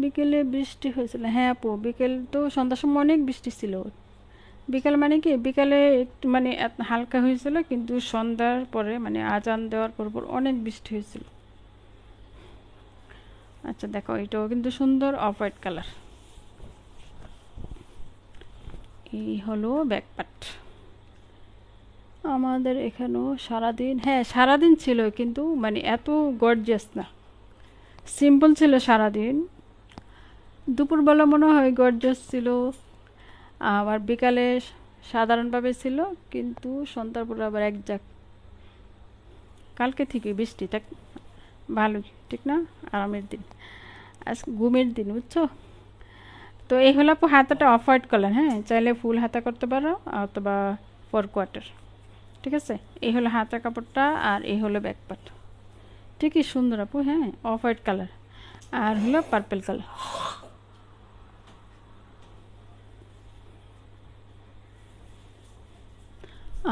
বিকেলে বৃষ্টি হয়েছিল, হ্যাঁ আপু বিকেল তো সন্ধ্যার সময় অনেক বৃষ্টি ছিল। বিকাল মানে কি বিকালে একটু মানে হালকা হয়েছিল, কিন্তু সন্ধ্যার পরে মানে আজান দেওয়ার পর পর অনেক বৃষ্টি হয়েছিল। আচ্ছা দেখো, এটাও কিন্তু সুন্দর অফ হোয়াইট কালার। এই হলো ব্যাকপার্ট। আমাদের এখানেও সারাদিন, হ্যাঁ সারাদিন ছিল, কিন্তু মানে এত গর্জিয়াস না, সিম্পল ছিল সারাদিন। দুপুরবেলা মনে হয় গর্জিয়াস ছিল, আবার বিকালে সাধারণভাবে ছিল, কিন্তু সন্ধ্যার পর আবার একজাক। কালকে থেকে বৃষ্টিটা ভালোই, ঠিক না? আরামের দিন, আজ ঘুমের দিন, বুঝছো? তো এই হলো আপু হাতাটা অফ হোয়াইট কালার, হ্যাঁ চাইলে ফুল হাতা করতে পারো অথবা 4/4, ঠিক আছে? এই হলো হাতা কাপড়টা, আর এই হলো ব্যাকপার্ট। ঠিকই সুন্দর আপু, হ্যাঁ অফ হোয়াইট কালার, আর হলো পার্পল কালার।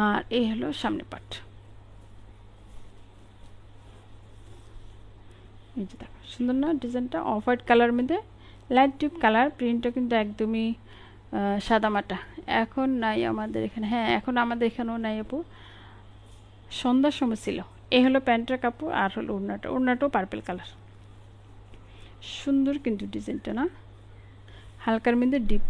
আর এই হলো সামনে পার্ট। এই যে দেখো সুন্দর না ডিজাইনটা, অফ হোয়াইট কালার মধ্যে লাইট ডিপ কালার, প্রিন্টটা কিন্তু একদমই সাদামাটা। এখন নাই আমাদের এখানে, হ্যাঁ এখন আমাদের এখানেও নাই আপু, সন্ধ্যার সময় ছিল। এই হলো প্যান্টের কাপড়, আর হলো ওড়নাটা, ওড়নাটাও পার্পল কালার। সুন্দর কিন্তু ডিজাইনটা না, হালকার মধ্যে ডিপ।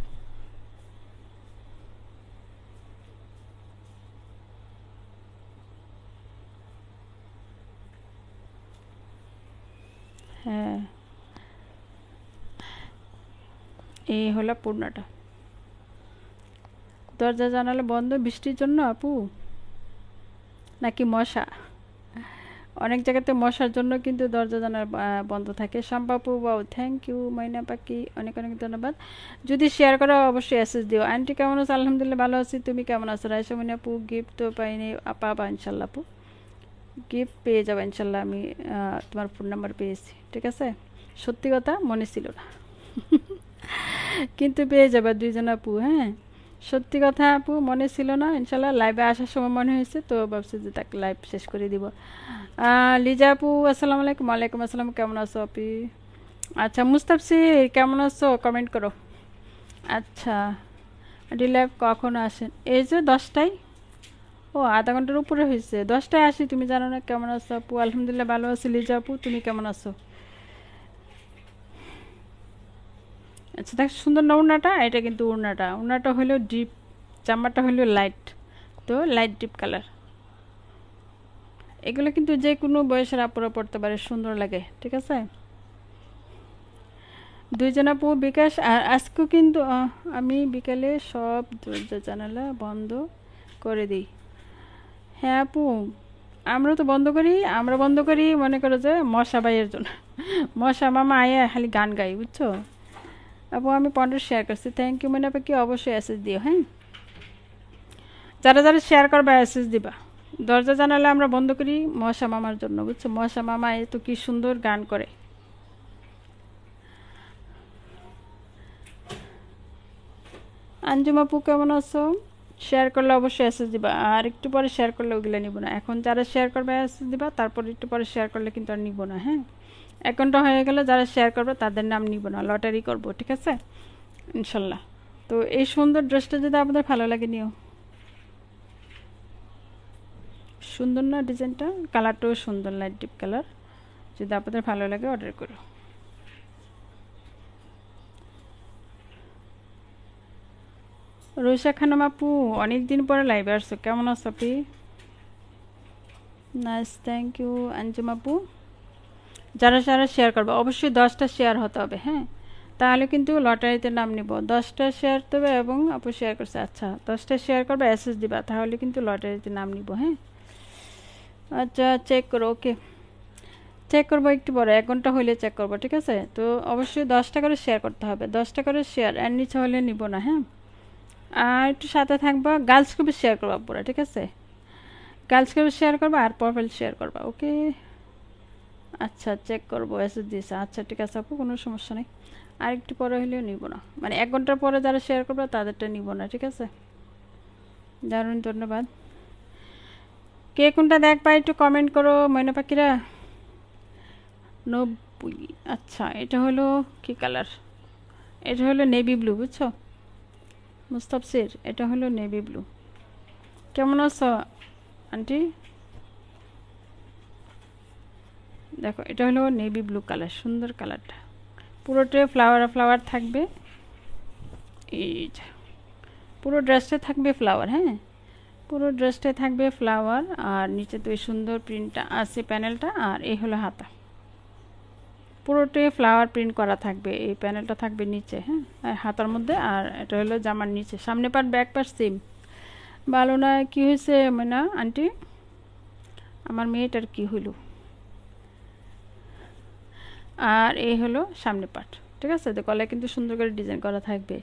হ্যাঁ এই হলো পূর্ণাটা। দরজা জানালা বন্ধ বৃষ্টির জন্য আপু, নাকি মশা? অনেক জায়গাতে মশার জন্য কিন্তু দরজা জানালা বন্ধ থাকে। শাম্পাপু বাউ, থ্যাংক ইউ মাইনা পাখি, অনেক অনেক ধন্যবাদ। যদি শেয়ার করো অবশ্যই এসএস দিও। আন্টি কেমন আছো? আলহামদুলিল্লাহ ভালো আছি, তুমি কেমন আছো? রাইসা মিনা আপু, গিফট তো পাইনি, পাবা ইনশাল্লাহ আপু, গিফট পেয়ে যাবে ইনশাল্লাহ। আমি তোমার ফোন নাম্বার পেয়েছি, ঠিক আছে? সত্যি কথা মনে ছিল না কিন্তু পেয়ে যাবে 2 জন আপু, হ্যাঁ সত্যি কথা আপু মনে ছিল না, ইনশাল্লাহ লাইভে আসার সময় মনে হয়েছে, তো ভাবছি যে তাকে লাইভ শেষ করে দিব। লিজা আপু আসসালামু আলাইকুম। ওয়ালাইকুম আসসালাম, কেমন আছো আপি? আচ্ছা মুস্তাফসির কেমন আছো? কমেন্ট করো। আচ্ছা লাইভ কখন আসেন? এই যে 10টায়। ও আধা ঘন্টার উপরে হয়েছে, 10টায় আসি, তুমি জানো না? কেমন আছো আপু? আলহামদুলিল্লাহ ভালো আছি লিজা আপু, তুমি কেমন আছো? আচ্ছা দেখ সুন্দর না ওড়নাটা, এটা কিন্তু ওড়নাটা, ওড়নাটা হলো ডিপ, জামাটা হলো লাইট, তো লাইট ডিপ কালার। এগুলো কিন্তু যে কোনো বয়সের আপুরা পড়তে পারে, সুন্দর লাগে, ঠিক আছে? 2 জন আপু বিকাশ, আর আজকেও কিন্তু আমি বিকালে সব দরজা জানালা বন্ধ করে দিই। হ্যাঁ আপু আমরা তো বন্ধ করি, আমরা বন্ধ করি মনে করো যে মশা বাইয়ের জন্য মশা মামা আয়া খালি গান গাই, বুঝছো আপু? আমি 15 শেয়ার করছি, থ্যাংক ইউ। মনে পাকি অবশ্যই এসএস দিও, হ্যাঁ যারা যারা শেয়ার করবা এসএস দিবা। দরজা জানালা আমরা বন্ধ করি মশা মামার জন্য, বুঝছো? মশা মামা এত কি সুন্দর গান করে। আঞ্জুম আপু কেমন আছো? শেয়ার করলে অবশ্যই এসএস দিবা, আর একটু পরে শেয়ার করলে ওগুলো নিব না। এখন যারা শেয়ার করবে এসএস দিবা, তারপর একটু পরে শেয়ার করলে কিন্তু আর নিব না। হ্যাঁ, 1 ঘন্টা হয়ে গেলে যারা শেয়ার করবে তাদের নাম নিব না, লটারি করব, ঠিক আছে ইনশাল্লাহ। তো এই সুন্দর ড্রেসটা যদি আপনাদের ভালো লাগে নিও। সুন্দর না ডিজাইনটা? কালারটাও সুন্দর, লাইট ডিপ কালার। যদি আপনাদের ভালো লাগে অর্ডার করো। রোশা খানম আপু অনেকদিন পরে লাইভে আসছো, কেমন আছো আপনি? নাইস, থ্যাংক ইউ আঞ্জুম আপু। যারা যারা শেয়ার করবে অবশ্যই 10টা শেয়ার হতে হবে, হ্যাঁ, তাহলে কিন্তু লটারিতে নাম নিব। 10টা শেয়ার দেবে এবং আপু শেয়ার করছে, আচ্ছা 10টা শেয়ার করবে এসএস দিবা, তাহলে কিন্তু লটারিতে নাম নিব। হ্যাঁ, আচ্ছা চেক করো, ওকে চেক করবো একটু পরে, 1 ঘন্টা হইলে চেক করবো, ঠিক আছে? তো অবশ্যই 10টা করে শেয়ার করতে হবে, 10টা করে শেয়ার, এর নিচে হলে নিব না। হ্যাঁ, আর একটু সাথে থাকবা, গার্লস গ্রুপে শেয়ার করবা পুরো, ঠিক আছে? গার্লস গ্রুপে শেয়ার করবা আর প্রোফাইল শেয়ার করবা, ওকে? আচ্ছা চেক করবো এসএস দিয়েছে, আচ্ছা ঠিক আছে আপু, কোনো সমস্যা নেই। আর একটু পরে হলেও নিব না, মানে 1 ঘন্টার পরে যারা শেয়ার করবে তাদেরটা নিব না, ঠিক আছে? দারুণ, ধন্যবাদ। কে কোনটা দেখবা একটু কমেন্ট করো ময়না পাখিরা। 90, আচ্ছা এটা হলো কি কালার? এটা হলো নেভি ব্লু, বুঝছো মুস্তাফসির? এটা হলো নেভি ব্লু। কেমন আছো আন্টি? দেখো এটা হলো নেভি ব্লু কালার, সুন্দর কালারটা, পুরোটাই ফ্লাওয়ার ফ্লাওয়ার থাকবে। এই যে পুরো ড্রেসটা থাকবে ফ্লাওয়ার, হ্যাঁ পুরো ড্রেসটাই থাকবে ফ্লাওয়ার, আর নিচে তো এই সুন্দর প্রিন্টটা আছে প্যানেলটা, আর এই হলো হাতা, পুরোটাই ফ্লাওয়ার প্রিন্ট করা থাকবে। এই প্যানেলটা থাকবে নিচে, হ্যাঁ, আর হাতার মধ্যে, আর এটা হলো জামার নিচে। সামনে পাট ব্যাক পাট সেম। ভালো না? কি হয়েছে মানে আন্টি? আমার মেয়েটার কি হইল? আর এই হলো সামনে পাট, ঠিক আছে? তো গলায় কিন্তু সুন্দর করে ডিজাইন করা থাকবে।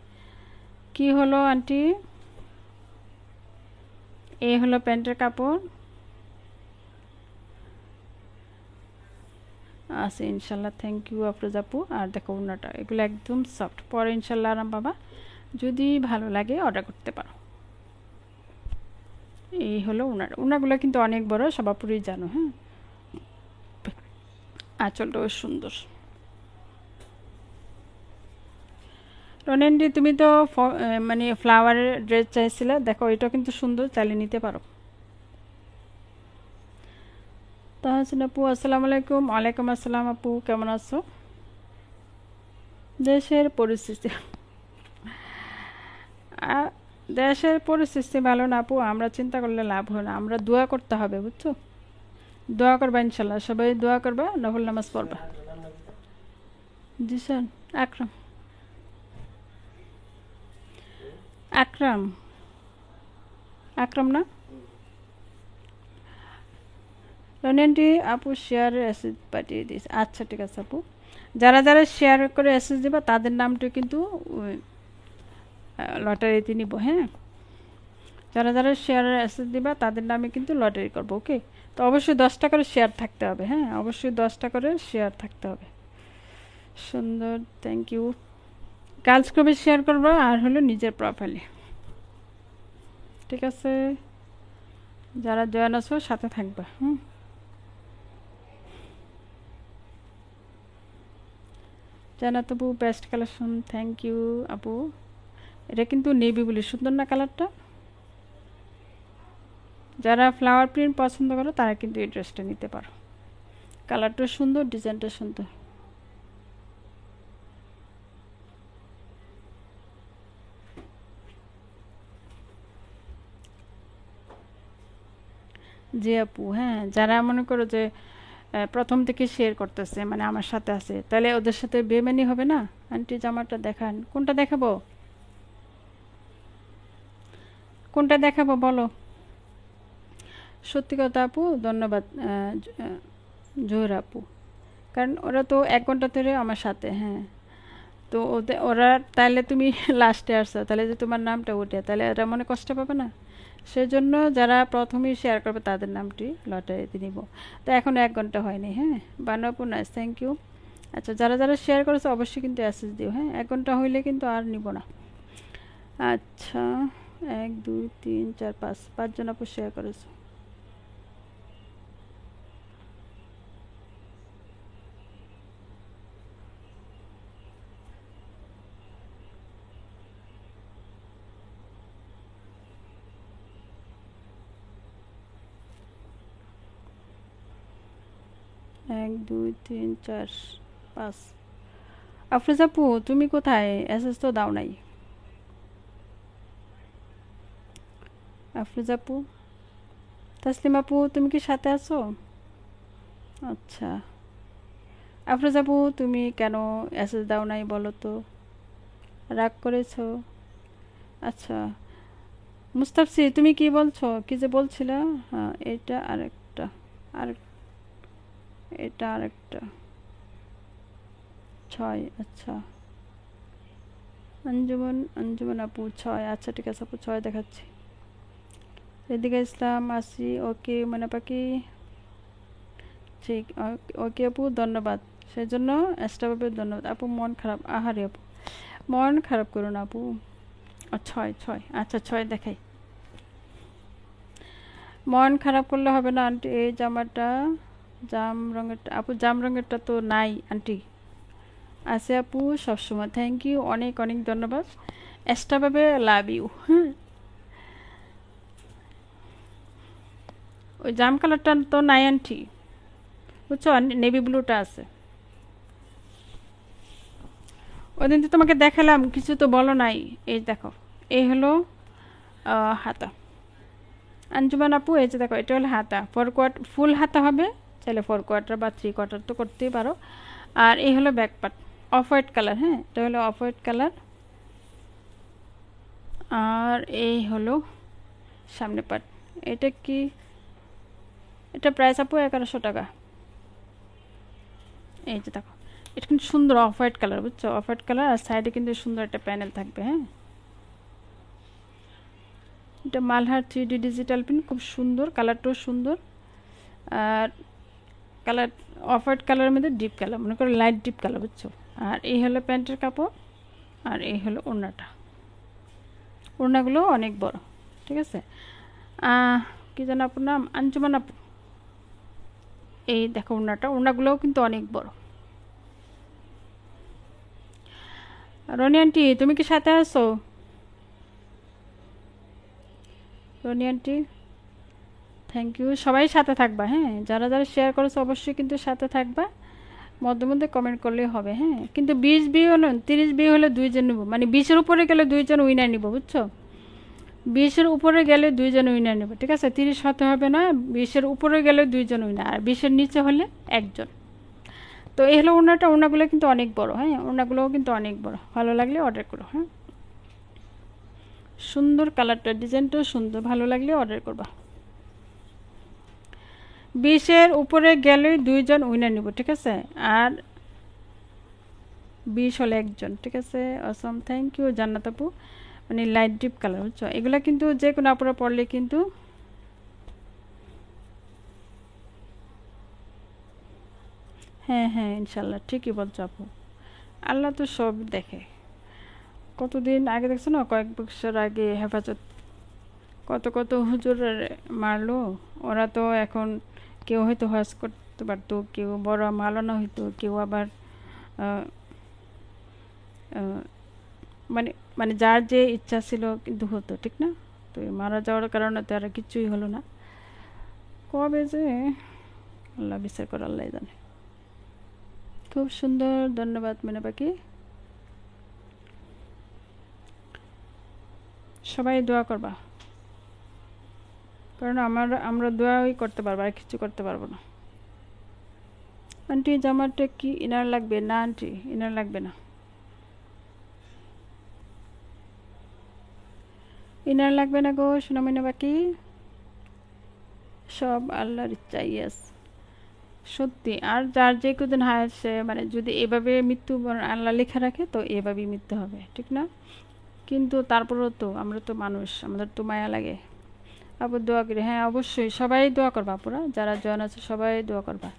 কি হলো আন্টি? এই হলো প্যান্টের কাপড় আছে ইনশাল্লাহ, থ্যাংক ইউ আফরোজ আপু। আর দেখো ওড়নাটা, এগুলো একদম সফট, পরে ইনশাল্লাহ আরাম বাবা, যদি ভালো লাগে অর্ডার করতে পারো। এই হলো ওড়নাটা, ওড়নাগুলো কিন্তু অনেক বড়, সবাপুরই জানো। হ্যাঁ, আঁচলটাও সুন্দর। রনেন্ডি তুমি তো মানে ফ্লাওয়ারের ড্রেস চাইছিলে, দেখো এটা কিন্তু সুন্দর, চালিয়ে নিতে পারো। তাহসিন আপু আসসালামু আলাইকুম। ওয়ালাইকুম আসসালাম আপু, কেমন আছো? দেশের পরিস্থিতি দেশের পরিস্থিতি ভালো না আপু, আমরা চিন্তা করলে লাভ হয় না, আমরা দোয়া করতে হবে, বুঝছো? দোয়া করবা ইনশাল্লাহ, সবাই দোয়া করবা, নফল নামাজ পড়বা। জি স্যার। আকরাম, আকরাম, আকরাম না? রনিয়ানটি আপু শেয়ারের অ্যাসেস পাঠিয়ে দিয়েছে, আচ্ছা ঠিক আছে আপু। যারা যারা শেয়ার করে অ্যাসেস দেবা তাদের নামটা কিন্তু লটারিতে নিব। হ্যাঁ, যারা যারা শেয়ারের অ্যাসেস দিবা তাদের নামে কিন্তু লটারি করবো, ওকে? তো অবশ্যই 10টা করে শেয়ার থাকতে হবে, হ্যাঁ অবশ্যই 10টা করে শেয়ার থাকতে হবে। সুন্দর, থ্যাংক ইউ। গার্লস গ্রুপে শেয়ার করবো আর হলো নিজের প্রোফাইলে, ঠিক আছে? যারা জয়েন আছো সাথে থাকবা। জানাত আপু বেস্ট কালেকশন, থ্যাংক ইউ আপু। এটা কিন্তু নেভি বলে সুন্দর না কালারটা? যারা ফ্লাওয়ার প্রিন্ট পছন্দ করো তারা কিন্তু এই ড্রেসটা নিতে পারো, কালারটা সুন্দর, ডিজাইনটা সুন্দর। জি আপু, হ্যাঁ যারা মনে করো যে প্রথম থেকে শেয়ার করতেছে, মানে আমার সাথে আছে, তাহলে ওদের সাথে বেমানি হবে না? আন্টি জামাটা দেখান, কোনটা দেখাবো? কোনটা দেখাবো বলো? সত্যি কথা আপু, ধন্যবাদ জোহর আপু, কারণ ওরা তো 1 ঘন্টা ধরে আমার সাথে। হ্যাঁ, তো ওরা তাহলে তুমি লাস্টে আসছো, তাহলে যে তোমার নামটা উঠে, তাহলে এরা মনে কষ্ট পাবে না? সেজন্য যারা প্রথমেই শেয়ার করবে তাদের নামটি লটারিতে নিব। তো এখন 1 ঘন্টা হয়নি। হ্যাঁ, বানাপু নাইস, থ্যাংক ইউ। আচ্ছা, যারা যারা শেয়ার করেছে অবশ্যই কিন্তু অ্যাসেস দিও। হ্যাঁ, 1 ঘন্টা হইলে কিন্তু আর নিব না। আচ্ছা, 1 2 3 4 5 5জন আপু শেয়ার করেছে। এক দুই তিন চার পাঁচ। আফরোজ আপু তুমি কোথায়? অ্যাসেস তো দাও নাই। আফরোজ আপু, তাসলিম আপু তুমি কি সাথে আছো? আচ্ছা, আফরোজ আপু তুমি কেন অ্যাসেস দাও নাই বলো তো? রাগ করেছো? আচ্ছা, মুস্তাফসি তুমি কি বলছো? কি যে বলছিলা? হ্যাঁ, এটা আরেকটা, আর এটা আরেকটা 6। আচ্ছা, আঞ্জুমান আঞ্জুমান আপু 6। আচ্ছা ঠিক আছে আপু, 6 দেখাচ্ছি। এদিকে ইসলাম আসি, ওকে মানে পাখি, ঠিক ওকে আপু, ধন্যবাদ। সেজন্য এক্সট্রাভাবে ধন্যবাদ আপু। মন খারাপ, আহারে আপু মন খারাপ করো না আপু। 6 6, আচ্ছা 6 দেখাই। মন খারাপ করলে হবে না আন্টি। এই জামাটা জাম রঙেরটা আপু, জাম রঙেরটা তো নাই আন্টি। আছে আপু সবসময়, থ্যাংক ইউ, অনেক অনেক ধন্যবাদ। এক্সট্রাভাবে লাভ ইউ। হ্যাঁ, ওই জাম কালারটা তো নাই আন্টি, বুঝছো, নেভি ব্লুটা আছে। ওই দিন তো তোমাকে দেখালাম, কিছু তো বলো নাই। এই দেখো, এই হলো হাতা। আঞ্জুমান আপু এই যে দেখো, এটা হলো হাতা। 4 কোয়ার্টার ফুল হাতা হবে, চাইলে 4 কোয়ার্টার বা 3 কোয়ার্টার তো করতেই পারো। আর এই হলো back part, off white colour. হ্যাঁ, এটা হলো অফ হোয়াইট কালার। আর এই হলো সামনে পার্ট। এটা কি, এটা প্রাইস আপু 1100 টাকা। এই যে দেখো, এটা কিন্তু সুন্দর অফ হোয়াইট কালার, বুঝছো, অফ হোয়াইট কালার। আর সাইডে কিন্তু সুন্দর একটা প্যানেল থাকবে। হ্যাঁ, এটা মালহার 3D ডিজিটাল প্রিন্ট, খুব সুন্দর, কালারটাও সুন্দর। আর কালার অফ হোয়াইট কালারের মধ্যে ডিপ কালার, মনে করো লাইট ডিপ কালার, বুঝছো। আর এই হলো প্যান্টের কাপড়, আর এই হলো ওড়নাটা। ওড়নাগুলো অনেক বড়, ঠিক আছে। কি যেন আপুর নাম? আঞ্জুমান আপু। এই দেখো ওড়নাটা, ওড়নাগুলোও কিন্তু অনেক বড়। রনি আন্টি তুমি কি সাথে আছো? রনি আন্টি থ্যাংক ইউ, সবাই সাথে থাকবা। হ্যাঁ, যারা যারা শেয়ার করেছো অবশ্যই কিন্তু সাথে থাকবা, মধ্যে মধ্যে কমেন্ট করলেই হবে। হ্যাঁ, কিন্তু 20 বিয়ে হলো, 30 বিয়ে হলে 2জন নেবো, মানে 20-এর উপরে গেলে 2জন উইনার নিব, বুঝছো। 20-এর উপরে গেলে 2জন উইনার নেব, ঠিক আছে। 30 হতে হবে না, 20-এর উপরে গেলে 2জন উইনার, আর 20-এর নিচে হলে 1জন। তো এই হলো ওড়নাটা, ওড়নাগুলো কিন্তু অনেক বড়। হ্যাঁ, ওড়নাগুলোও কিন্তু অনেক বড়, ভালো লাগলে অর্ডার করো। হ্যাঁ, সুন্দর কালারটা, ডিজাইনটাও সুন্দর, ভালো লাগলে অর্ডার করবা। 20-এর উপরে গেলে 2জন উইনার নিব, ঠিক আছে। আর 20 হলে 1জন, ঠিক আছে। অসম, থ্যাংক ইউ জান্নাত আপু। মানে লাইট ডিপ কালার, বুঝছো, এগুলা কিন্তু যে কোনো আপুরা পরলে কিন্তু হ্যাঁ হ্যাঁ ইনশাল্লাহ, ঠিকই বলছো আপু। আল্লাহ তো সব দেখে। কতদিন আগে দেখছো না, কয়েক বছর আগে হেফাজত কত কত হুজুর মারলো। ওরা তো এখন কেউ হয়তো হজ করতে পারতো, কেউ বড় মালানা হইতো, কেউ আবার আহ, আহ, মানে মানে যার যে ইচ্ছা ছিল কিন্তু হতো, ঠিক না। তো মারা যাওয়ার কারণে তো আর কিছুই হলো না। কবে যে আল্লাহ বিচার করে আল্লাহ জানে। খুব সুন্দর, ধন্যবাদ মিনা পাখি। সবাই দোয়া করবা, কারণ আমরা দোয়াই করতে পারবো, আর কিছু করতে পারবো না। আন্টি জামাটা কি ইনার লাগবে? না আন্টি, ইনার লাগবে না, ইনার লাগবে না গো সোনামিনা বাকি। সব আল্লাহর ইচ্ছা, ইয়েস সত্যি। আর যার যে কদিন হায়াত, সে মানে যদি এভাবে মৃত্যু আল্লাহ লেখা রাখে তো এভাবেই মৃত্যু হবে, ঠিক না। কিন্তু তারপরেও তো আমরা তো মানুষ, আমাদের তো মায়া লাগে। আপু দোয়া করি, হ্যাঁ অবশ্যই সবাই দোয়া করবা আপুরা, যারা জয়েন আছে সবাই দোয়া করবা,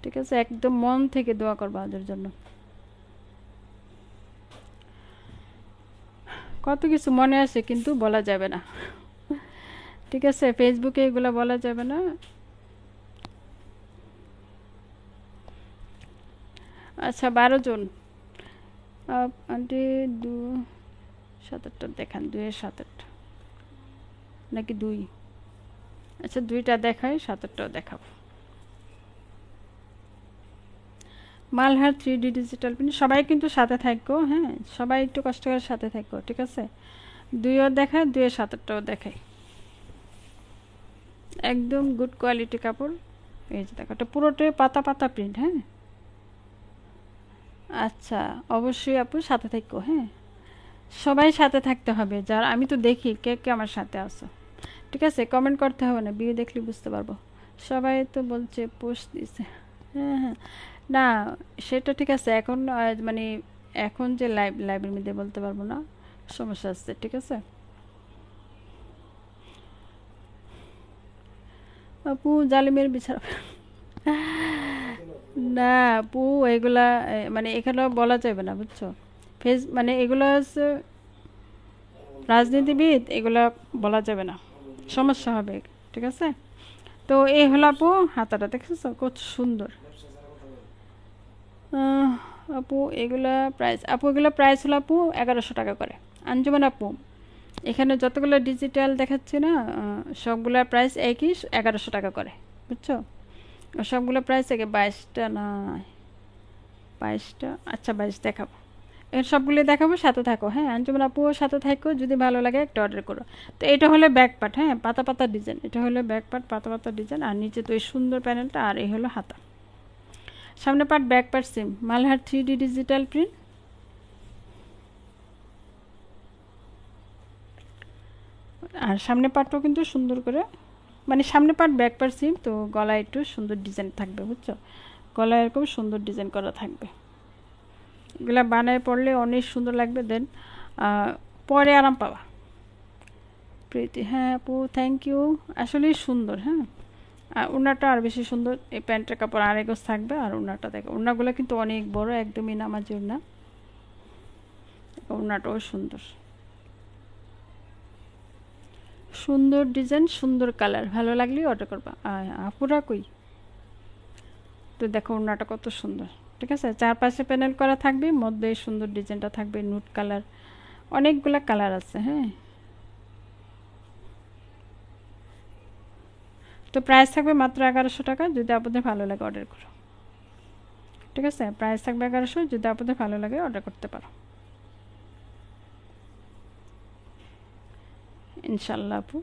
ঠিক আছে? একদম মন থেকে দোয়া করবা ওদের জন্য। কত কিছু মনে আছে কিন্তু বলা যাবে না, ঠিক আছে? ফেসবুকে এগুলো বলা যাবে না। আচ্ছা 12 জন আন্টি, 2-7-8 দেখান, 2-7-8 নাকি 2? আচ্ছা 2টা দেখাই, 7-8টাও দেখাবো। মালহার 3D ডিজিটাল প্রিন্ট, সবাই কিন্তু সাথে থাকো, হ্যাঁ সবাই একটু কষ্ট করে সাথে থাকো, ঠিক আছে? 2ও দেখায়, 2-7-8টাও দেখাই, একদম গুড কোয়ালিটি কাপড়। এই যে দেখো, এটা পুরোটাই পাতা পাতা প্রিন্ট, হ্যাঁ। আচ্ছা অবশ্যই আপু সাথে থাকো, হ্যাঁ সবাই সাথে থাকতে হবে, যার আমি তো দেখি কে কে আমার সাথে আছো, ঠিক আছে? কমেন্ট করতে হবে না, ভিডিও দেখলে বুঝতে পারবো। সবাই তো বলছে পোস্ট দিছে, হ্যাঁ হ্যাঁ, না সেটা ঠিক আছে, এখন মানে এখন যে লাইভের মধ্যে বলতে পারবো না, সমস্যা আছে, ঠিক আছে? আপু জালিমের বিচার না আপু, এগুলা মানে এখানে বলা যাবে না, বুঝছো? মানে এগুলো হচ্ছে রাজনীতিবিদ, এগুলা বলা যাবে না, সমস্যা হবে, ঠিক আছে? তো এই হলো আপু হাতাটা, দেখছো কত সুন্দর। আহ, আপু এগুলা প্রাইস, আপু এগুলা প্রাইস হলো আপু 1100 টাকা করে। আঞ্জুমান আপু, এখানে যতগুলো ডিজিটাল দেখাচ্ছে না, সবগুলোর প্রাইস একই, 1100 টাকা করে, বুঝছো? সবগুলো প্রাইস থেকে 22টা না 22টা, আচ্ছা 22 দেখাবো, এর সবগুলো দেখাবো, সাথে থাকো, হ্যাঁ আঞ্জুমান আপুও সাথে থাকো, যদি ভালো লাগে একটা অর্ডার করো। তো এটা হলো ব্যাক পার্ট, হ্যাঁ পাতা পাতা ডিজাইন, এটা হলো ব্যাক পার্ট পাতা পাতা ডিজাইন, আর নিচে তো এই সুন্দর প্যানেলটা, আর এই হলো হাতা। সামনে part back part same, Malhar 3D digital print. আর সামনে পার্টও কিন্তু সুন্দর করে, মানে সামনে পার্ট ব্যাক পার্ট সেম, তো গলায় একটু সুন্দর ডিজাইন থাকবে, বুঝছো? গলায় এরকম সুন্দর ডিজাইন করা থাকবে, এগুলা বানায় পড়লে অনেক সুন্দর লাগবে, দেন পরে আরাম পাবা। প্রীতি, হ্যাঁ আপু থ্যাংক ইউ, আসলেই সুন্দর, হ্যাঁ। আর ওড়নাটা আর বেশি সুন্দর, এই প্যান্টের কাপড় আর এগোজ থাকবে, আর ওড়নাটা দেখো, ওড়নাগুলো কিন্তু অনেক বড়, একদমই নামাজি ওড়না, ওড়নাটাও সুন্দর, সুন্দর ডিজাইন, সুন্দর কালার, ভালো লাগলে অর্ডার করবা। আপুরা কই, তো দেখো ওড়নাটা কত সুন্দর, ঠিক আছে? চারপাশে প্যানেল করা থাকবে, মধ্যে সুন্দর ডিজাইনটা থাকবে, নুট কালার, অনেকগুলা কালার আছে, হ্যাঁ। তো প্রাইস থাকবে মাত্র 1100 টাকা, যদি আপনাদের ভালো লাগে অর্ডার করো, ঠিক আছে? প্রাইস থাকবে 1100, যদি আপনাদের ভালো লাগে অর্ডার করতে পারো ইনশাল্লাহ আপু।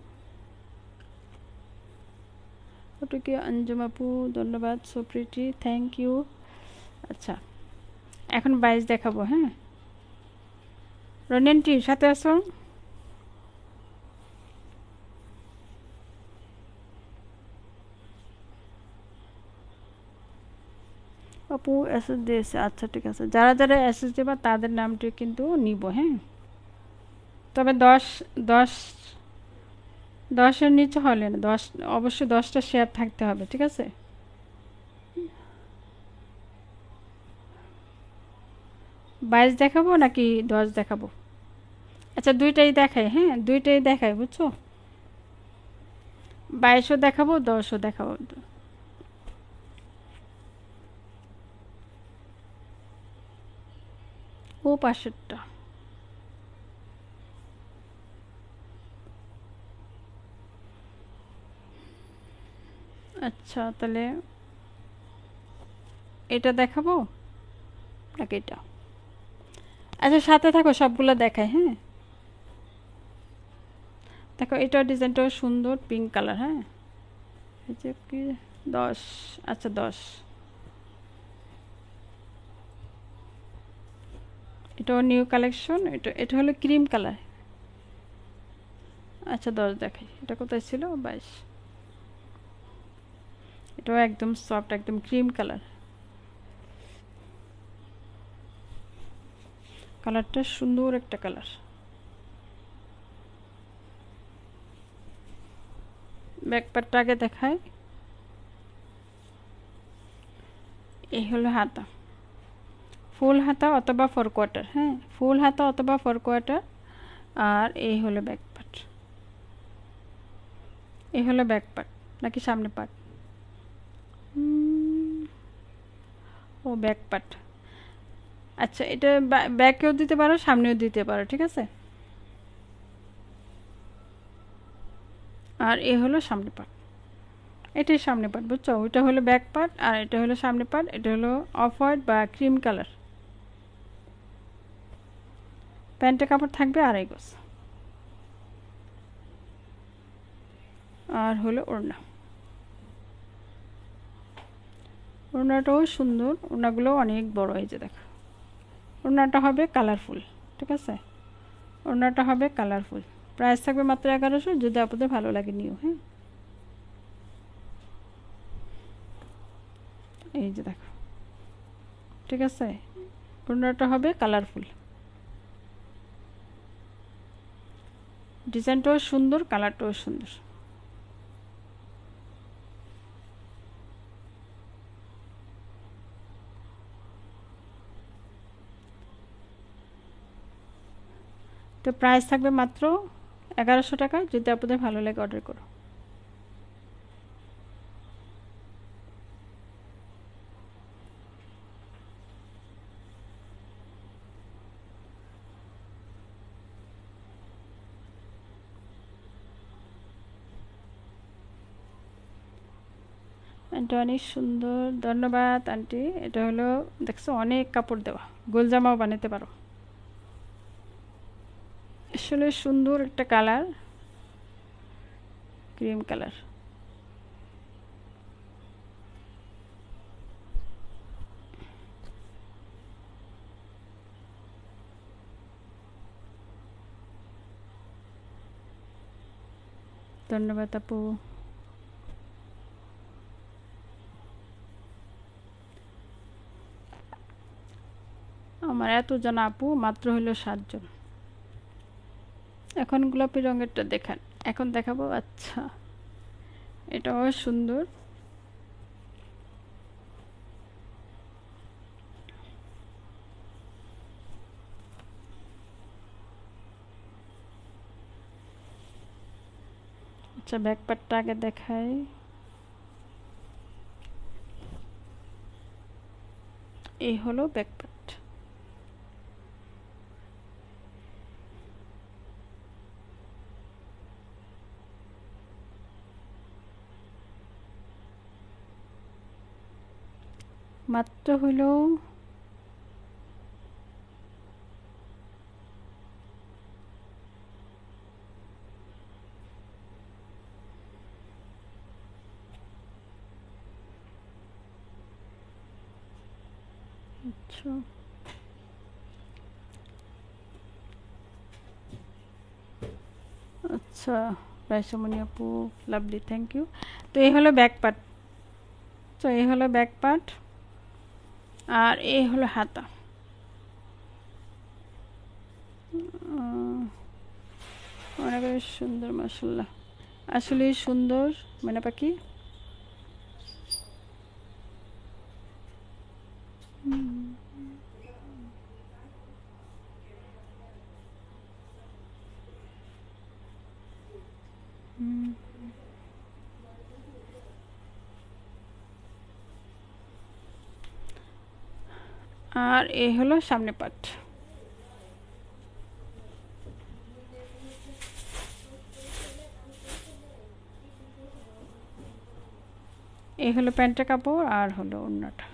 ওটুকি আঞ্জুম আপু ধন্যবাদ, সো প্রিটি, থ্যাংক ইউ। আচ্ছা এখন 22 দেখাবো, হ্যাঁ। রনিয়ানটি সাথে আসো, আপু এসএস দিয়েছে, আচ্ছা ঠিক আছে, যারা যারা এসএস দেবা তাদের নামটি কিন্তু নিব, হ্যাঁ। তবে 10 10-এর নিচে হলে না, 10 অবশ্যই 10টা শেয়ার থাকতে হবে, ঠিক আছে? 22 দেখাবো নাকি 10 দেখাবো? আচ্ছা দুইটাই দেখাই, হ্যাঁ দুইটাই দেখাই, বুঝছো? 22ও দেখাবো, 10ও দেখাবো। ও পাশেরটা, আচ্ছা তাহলে এটা দেখাবো নাকি এটা? আচ্ছা সাথে থাকো, সবগুলো দেখাই, হ্যাঁ। দেখো এটা ডিজাইনটাও সুন্দর, পিঙ্ক কালার, হ্যাঁ। এই যে কি 10, আচ্ছা 10, এটাও নিউ কালেকশন, এটা এটা হলো ক্রিম কালার, আচ্ছা 10 দেখাই, এটা কোথায় ছিল? 22, এটাও একদম সফট, একদম ক্রিম কালার, কালারটা সুন্দর একটা কালার। ব্যাক পার্টটা আগে দেখাই। এই হলো হাতা, ফুল হাতা অথবা 4/4, হ্যাঁ ফুল হাতা অথবা 4/4। আর এই হলো ব্যাক পার্ট, এই হলো ব্যাক পার্ট নাকি সামনে পার্ট? ও ব্যাক পার্ট। আচ্ছা, এটা ব্যাকেও দিতে পারো, সামনেও দিতে পারো, ঠিক আছে। আর এই হলো সামনে পার্ট, এটাই সামনে পার্ট, বুঝছো? ওইটা হলো ব্যাক পার্ট আর এটা হলো সামনে পার্ট। এটা হলো অফ হোয়াইট বা ক্রিম কালার। প্যান্টের কাপড় থাকবে 2.5 গজ। আর হলো ওড়না, ওড়নাটাও সুন্দর, ওড়নাগুলো অনেক বড়। এই যে দেখো, ওড়নাটা হবে কালারফুল, ঠিক আছে, ওড়নাটা হবে কালারফুল। প্রাইস থাকবে মাত্র 1100, যদি আপনাদের ভালো লাগে নিও। হ্যাঁ, এই যে দেখো, ঠিক আছে, ওড়নাটা হবে কালারফুল, ডিজাইনটাও সুন্দর, কালারটাও সুন্দর। তো প্রাইস থাকবে মাত্র 1100 টাকা, যদি আপনাদের ভালো লাগে অর্ডার করো। এটা অনেক সুন্দর, ধন্যবাদ আন্টি। এটা হলো দেখছো অনেক কাপড় দেওয়া, গোল জামাও বানাতে পারো। আসলে সুন্দর একটা কালার, ক্রিম কালার। ধন্যবাদ আপু। আমার এতজন আপু, মাত্র হলো 7 জন। এখন গোলাপি রঙেরটা দেখান, এখন দেখাবো। আচ্ছা, এটাও সুন্দর, আচ্ছা ব্যাক পার্টটা আগে দেখাই। এই হলো ব্যাক পার্ট, মাত্র হলো আচ্ছা আচ্ছা রাইসমণি আপু, লাভলি, থ্যাংক ইউ। তো এই হলো ব্যাক পার্ট, তো এই হলো ব্যাক পার্ট আর এই হলো হাতা। অনেক সুন্দর, মাশাআল্লাহ, আসলে সুন্দর মানে পাখি। আর এই হলো সামনে পার্ট। এই হলো প্যান্টের কাপড় আর হলো ওড়নাটা,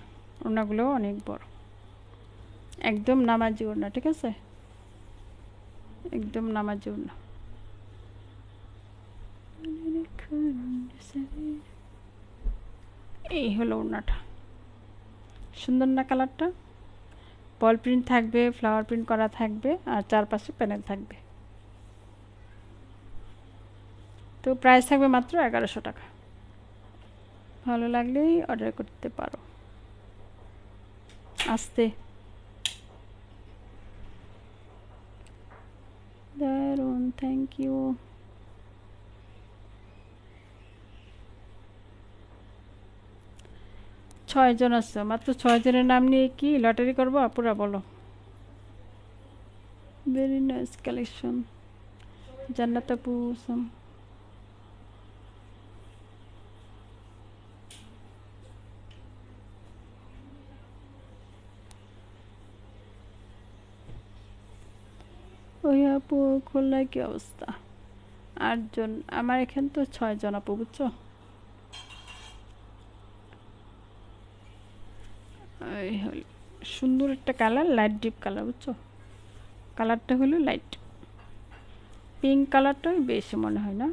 ওড়নাগুলো অনেক বড়, একদম নামাজি ওড়না, ঠিক আছে, একদম নামাজি ওড়না। এই হলো ওড়নাটা, সুন্দর না কালারটা? বল প্রিন্ট থাকবে, ফ্লাওয়ার প্রিন্ট করা থাকবে আর চারপাশে প্যানেল থাকবে। তো প্রাইস থাকবে মাত্র 1100 টাকা, ভালো লাগলেই অর্ডার করতে পারো। আসতে দারুন, থ্যাংক ইউ। 6 জন আছে, মাত্র 6 জনের নাম নিয়ে কি লটারি করব? আপুরা বলো। Very nice collection. জান্নাত আপু সাম। ওই আপু খুলনায় কি অবস্থা? 8 জন, আমার এখানে তো 6 জন আপু, বুঝছো? এই হল সুন্দর একটা কালার, লাইট ডিপ কালার, বুঝছো? কালারটা হলো লাইট পিঙ্ক কালারটাই বেশি মনে হয় না?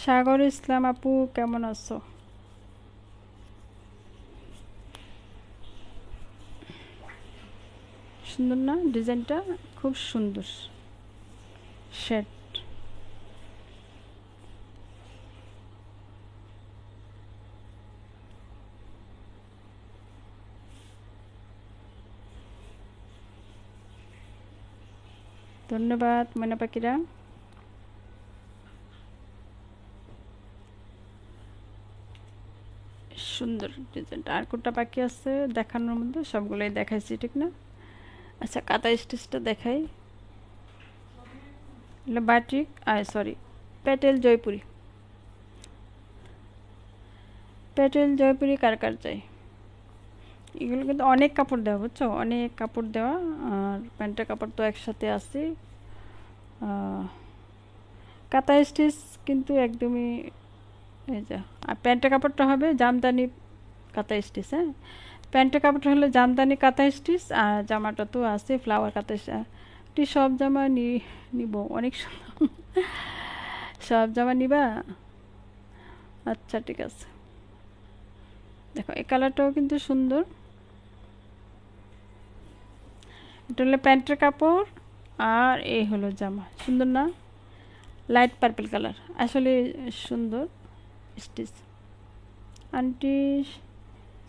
সাগর ইসলাম আপু কেমন আছো? সুন্দর না ডিজাইনটা? খুব সুন্দর শেড। ধন্যবাদ ময়না পাখিরা। সুন্দর ডিজাইনটা। আর কোনটা বাকি আছে দেখানোর মধ্যে? সবগুলোই দেখাইছি, ঠিক না? আচ্ছা, কাঁথা স্টিচটা দেখাই। Batik, sorry, Patel Jaipuri. প্যাটেল জয়পুরি কার কার চাই? এগুলো কিন্তু অনেক কাপড় দেওয়া, বুঝছো? অনেক কাপড় দেওয়া। আর প্যান্টের কাপড় তো একসাথে আছে। কাঁথা স্টিচ কিন্তু একদমই এই যা। আর প্যান্টের কাপড়টা হবে জামদানি কাঁথা স্টিচ। হ্যাঁ, প্যান্টের কাপড়টা হলো জামদানি কাঁথা স্টিচ, আর জামাটা তো আছে ফ্লাওয়ার কাঁথা। সব জামা নিব, অনেক সুন্দর। সব জামা নিবা? আচ্ছা ঠিক আছে। দেখো এই কালারটাও কিন্তু সুন্দর। এটা হলো প্যান্টের কাপড়, আর এই হলো জামা। সুন্দর না? লাইট পার্পল কালার, আসলে সুন্দর স্টিচ। আন্টি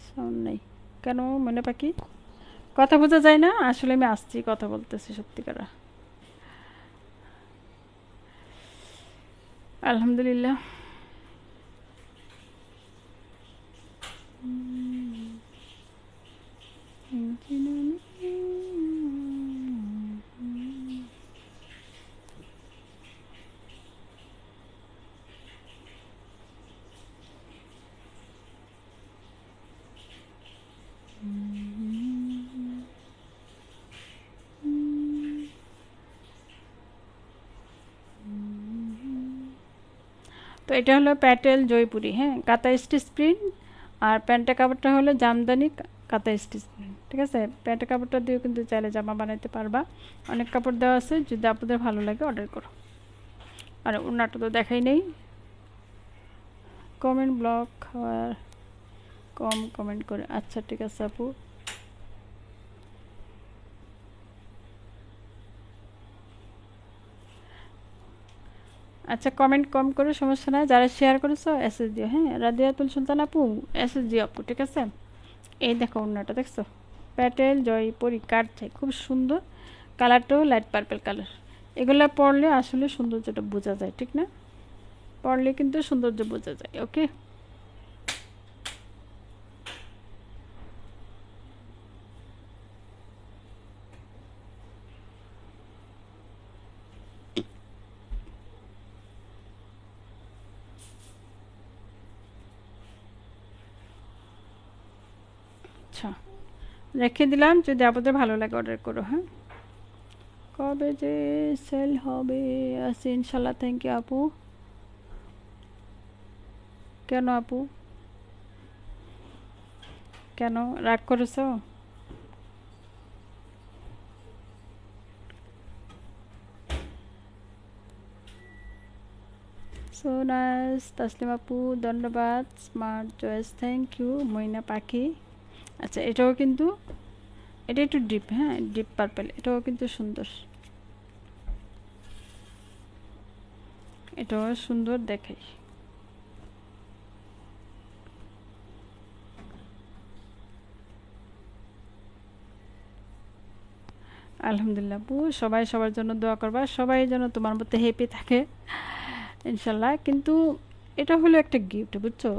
সাউন্ড নাই কেন মনে পাখি? কথা বোঝা যায় না? আসলে আমি আসছি, কথা বলতেছি সত্যিকার। আলহামদুলিল্লাহ। তো এটা হলো প্যাটেল জয়পুরি। হ্যাঁ, কাঁথা স্টিচ প্রিন্ট। আর প্যান্টের কাপড়টা হলো জামদানি কাঁথা স্টিচ প্রিন্ট, ঠিক আছে? প্যান্টের কাপড়টা দিয়েও কিন্তু চাইলে জামা বানাইতে পারবা। অনেক কাপড় দেওয়া আছে, যদি আপনাদের ভালো লাগে অর্ডার করো। আর ওনাটা তো দেখাই নেই। কমেন্ট ব্লক হওয়ার কম কমেন্ট করে। আচ্ছা ঠিক আছে আপু। আচ্ছা, কমেন্ট কম করে সমস্যা নাই। যারা শেয়ার করেছো এসএস দিও। হ্যাঁ, রাদিয়াতুল সুলতান আপু এসএস দিও আপু, ঠিক আছে? এই দেখো ওড়নাটা দেখছো? প্যাটেল জয়পুরি কাট চাই, খুব সুন্দর। কালারটাও লাইট পার্পল কালার। এগুলা পরলে আসলে সৌন্দর্যটা বোঝা যায়, ঠিক না? পরলে কিন্তু সৌন্দর্য বোঝা যায়। ওকে, আচ্ছা রেখে দিলাম। যদি আপনাদের ভালো লাগে অর্ডার করো। হ্যাঁ, কবে যে সেল হবে? আছে ইনশাল্লাহ। থ্যাংক ইউ আপু। কেন আপু, কেন রাগ করেছো? সো নাইস তাসলিম আপু, ধন্যবাদ। স্মার্ট চয়েস, থ্যাংক ইউ মইনা পাখি। আচ্ছা, এটাও কিন্তু এটা একটু ডিপ, হ্যাঁ ডিপ পার্পল, এটাও কিন্তু সুন্দর, এটাও সুন্দর দেখাই। আলহামদুলিল্লাহ আপু, সবাই সবার জন্য দোয়া করবা, সবাই যেন তোমার মধ্যে হ্যাপি থাকে ইনশাল্লাহ। কিন্তু এটা হলো একটা গিফট, বুঝছো,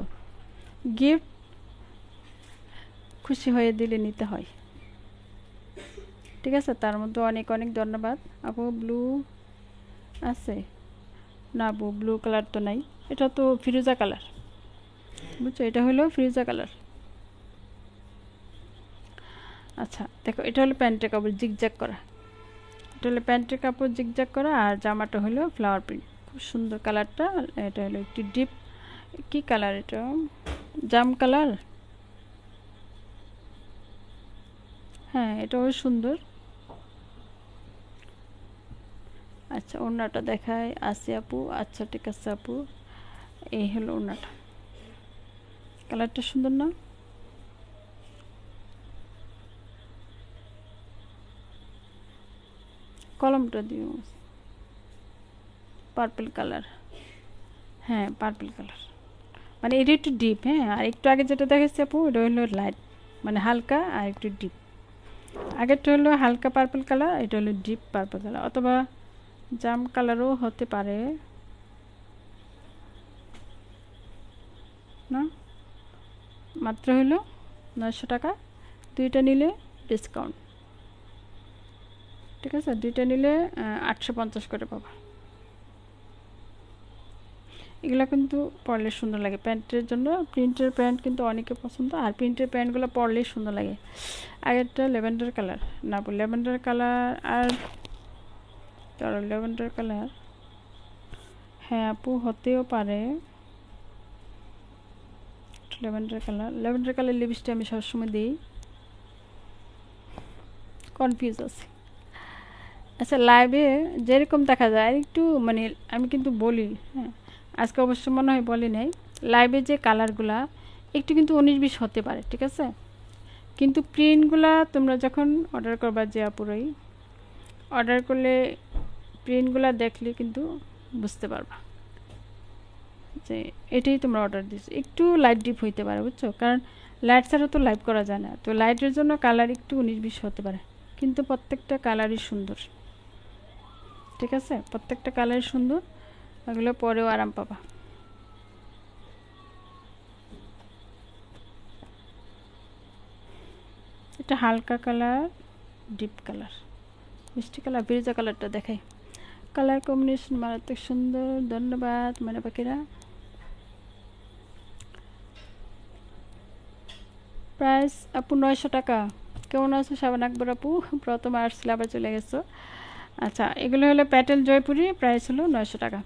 গিফট খুশি হয়ে দিলে নিতে হয়, ঠিক আছে। তার মধ্যে অনেক অনেক ধন্যবাদ আপু। ব্লু আছে না আপু, ব্লু কালার তো নাই, এটা তো ফিরোজা কালার, বুঝছো, এটা হলো ফিরোজা কালার। আচ্ছা দেখো, এটা হলো প্যান্টের কাপড় জিগজ্যাগ করা, এটা হলো প্যান্টের কাপড় জিগজ্যাগ করা, আর জামাটা হলো ফ্লাওয়ার প্রিন্ট, খুব সুন্দর কালারটা। এটা হলো একটু ডিপ, কি কালার এটা, জাম কালার, হ্যাঁ এটাও সুন্দর। আচ্ছা ওড়নাটা দেখায় আসি আপু, আচ্ছা ঠিক আছে আপু, এই হলো ওড়নাটা, কালারটা সুন্দর না, কলমটা দিও, পার্পল কালার, হ্যাঁ পার্পল কালার, মানে এটা একটু ডিপ, হ্যাঁ আর একটু আগে যেটা দেখাচ্ছি আপু এটা হলো লাইট, মানে হালকা আর একটু ডিপ, আগেরটা হলো হালকা পার্পল কালার, এটা হলো ডিপ পার্পল কালার, অথবা জাম কালারও হতে পারে না। মাত্র হলো 900 টাকা, দুইটা নিলে ডিসকাউন্ট, ঠিক আছে, দুইটা নিলে 850 করে পাবা। এগুলো কিন্তু পরলে সুন্দর লাগে, প্যান্টের জন্য প্রিন্টের প্যান্ট কিন্তু অনেকে পছন্দ, আর প্রিন্টের প্যান্টগুলো পরলেই সুন্দর লাগে। আগেরটা ল্যাভেন্ডার কালার, না ল্যাভেন্ডার কালার, আর তার ল্যাভেন্ডার কালার, হ্যাঁ আপু হতেও পারে lavender colour, lavender colour lipstick আমি সবসময় দিই, কনফিউজ আছে। আচ্ছা লাইভে যেরকম দেখা যায় একটু, মানে আমি কিন্তু বলি, হ্যাঁ আজকে অবশ্য মনে হয় বলি নাই, লাইভে যে কালারগুলা একটু কিন্তু 19-20 হতে পারে, ঠিক আছে, কিন্তু প্রিন্টগুলা তোমরা যখন অর্ডার করবা, যে আপুরাই অর্ডার করলে প্রিন্টগুলা দেখলে কিন্তু বুঝতে পারবা যে এটাই তোমরা অর্ডার দিচ্ছ, একটু লাইট ডিপ হইতে পারে, বুঝছো, কারণ লাইট ছাড়া তো লাইভ করা যায় না, তো লাইটের জন্য কালার একটু 19-20 হতে পারে, কিন্তু প্রত্যেকটা কালারই সুন্দর, ঠিক আছে, প্রত্যেকটা কালারই সুন্দর, এগুলো পরেও আরাম পাবা। এটা হালকা কালার, ডিপ কালার, মিষ্টি কালার, ফিরোজা কালারটা দেখাই, কালার কম্বিনেশন মারাত্মক সুন্দর, ধন্যবাদ মানে পাখিরা। প্রাইস আপু 900 টাকা। কেমন আছো শাবান আকবর আপু, প্রথম আসলে আবার চলে গেছো। আচ্ছা এগুলো হলো প্যাটেল জয়পুরি, প্রাইস হলো 900 টাকা,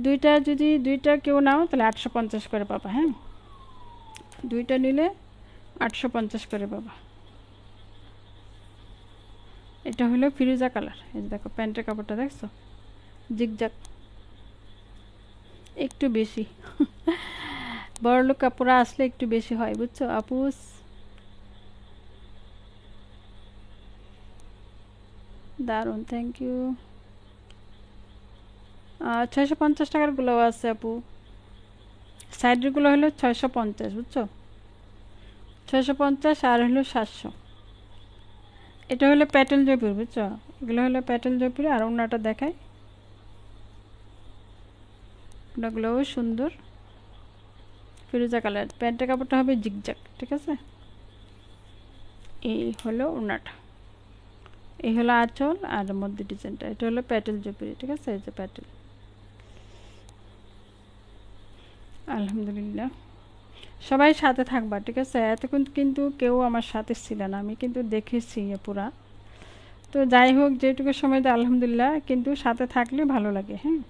দুইটা যদি দুইটা কেউ নাও তাহলে 850 করে পাবা, হ্যাঁ দুইটা নিলে 850 করে পাবা। এটা হলো ফিরোজা কালার, এই যে দেখো প্যান্টের কাপড়টা দেখছো, জিগজাগ একটু বেশি বড়লোক কাপড় আসলে একটু বেশি হয়, বুঝছো আপু। দারুণ, থ্যাংক ইউ। 650 টাকার গুলো আছে আপু, সাইডেরগুলো হলো 650, বুঝছো, 650 আর হলো 700। এটা হলো প্যাটেল জয়পুর, বুঝছো, এগুলো হলো প্যাটেল জয়পুর, আর ওনাটা দেখায়, ওনাগুলোও সুন্দর, ফিরোজা কালার, প্যান্টের কাপড়টা হবে জিগজাগ, ঠিক আছে। এই হলো ওনাটা, এই হলো আঁচল, আর মধ্যে ডিজাইনটা, এটা হলো প্যাটেল জয়পুরি, ঠিক আছে, এই যে প্যাটেল। আলহামদুলিল্লাহ, সবাই সাথে থাকবা, ঠিক আছে, এতক্ষণ কিন্তু কেউ আমার সাথে ছিল না, আমি কিন্তু দেখেছি পুরা, তো যাই হোক যেটুকু সময় দেয় আলহামদুলিল্লাহ, কিন্তু সাথে থাকলে ভালো লাগে, হ্যাঁ।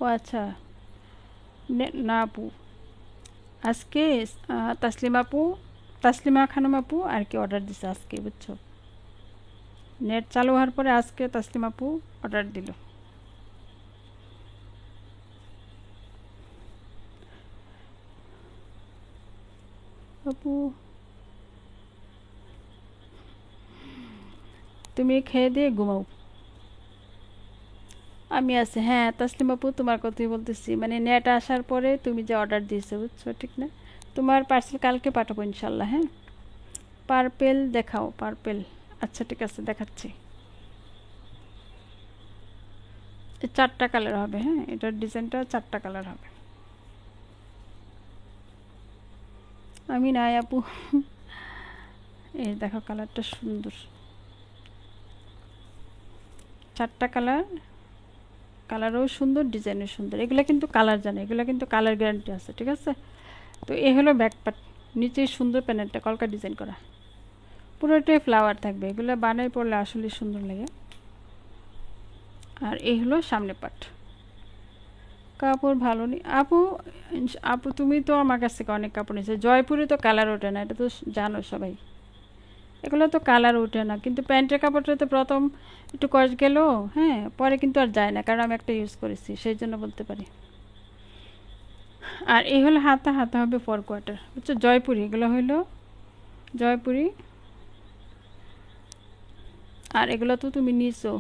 ও আচ্ছা, না আপু আজকে তাসলিমা আপু, তাসলিমা খানম আপু আর কি অর্ডার দিছে আজকে, বুঝছো, নেট চালু হওয়ার পরে আজকে তাসলিমা আপু অর্ডার দিল। আপু তুমি খেয়ে দিয়ে ঘুমাও। আমি আছি, হ্যাঁ তাসলিম আপু তোমার কথাই বলতেছি, মানে নেট আসার পরে তুমি যে অর্ডার দিয়েছো বুঝছো, ঠিক না? তোমার পার্সেল কালকে পাঠাবো ইনশাল্লাহ। হ্যাঁ, পার্পেল দেখাও, পার্পেল। আচ্ছা ঠিক আছে, দেখাচ্ছি। চারটা কালার হবে, হ্যাঁ এটার ডিজাইনটা চারটা কালার হবে। আমি নাই আপু। এই দেখো কালারটা সুন্দর, চারটা কালার, কালারও সুন্দর, ডিজাইনও সুন্দর। এগুলো কিন্তু কালার জানে, এগুলো কিন্তু কালার গ্যারান্টি আছে, ঠিক আছে? তো এই হলো ব্যাক পার্ট, নিচে সুন্দর প্যানেলটা কলকা ডিজাইন করা, পুরোটাই ফ্লাওয়ার থাকবে। এগুলো বানাই পড়লে আসলে সুন্দর লাগে। আর এই হলো সামনে পার্ট। কাপড় ভালো নেই আপু। আপু তুমি তো আমার কাছ থেকে অনেক কাপড় নিয়েছো, জয়পুরে তো কালার ওঠে না, এটা তো জানো সবাই। এগুলো তো কালার ওঠে না, কিন্তু প্যান্টের কাপড়টা তো প্রথম একটু কষ গেল, হ্যাঁ পরে কিন্তু আর যায় না, কারণ আমি একটা ইউজ করেছি, সেই জন্য বলতে পারি। আর এই হলো হাতা, হাতা হবে 4 কোয়ার্টার, বুঝছো? জয়পুরি, এগুলো হইলো জয়পুরি। আর এগুলো তো তুমি নিয়েছো।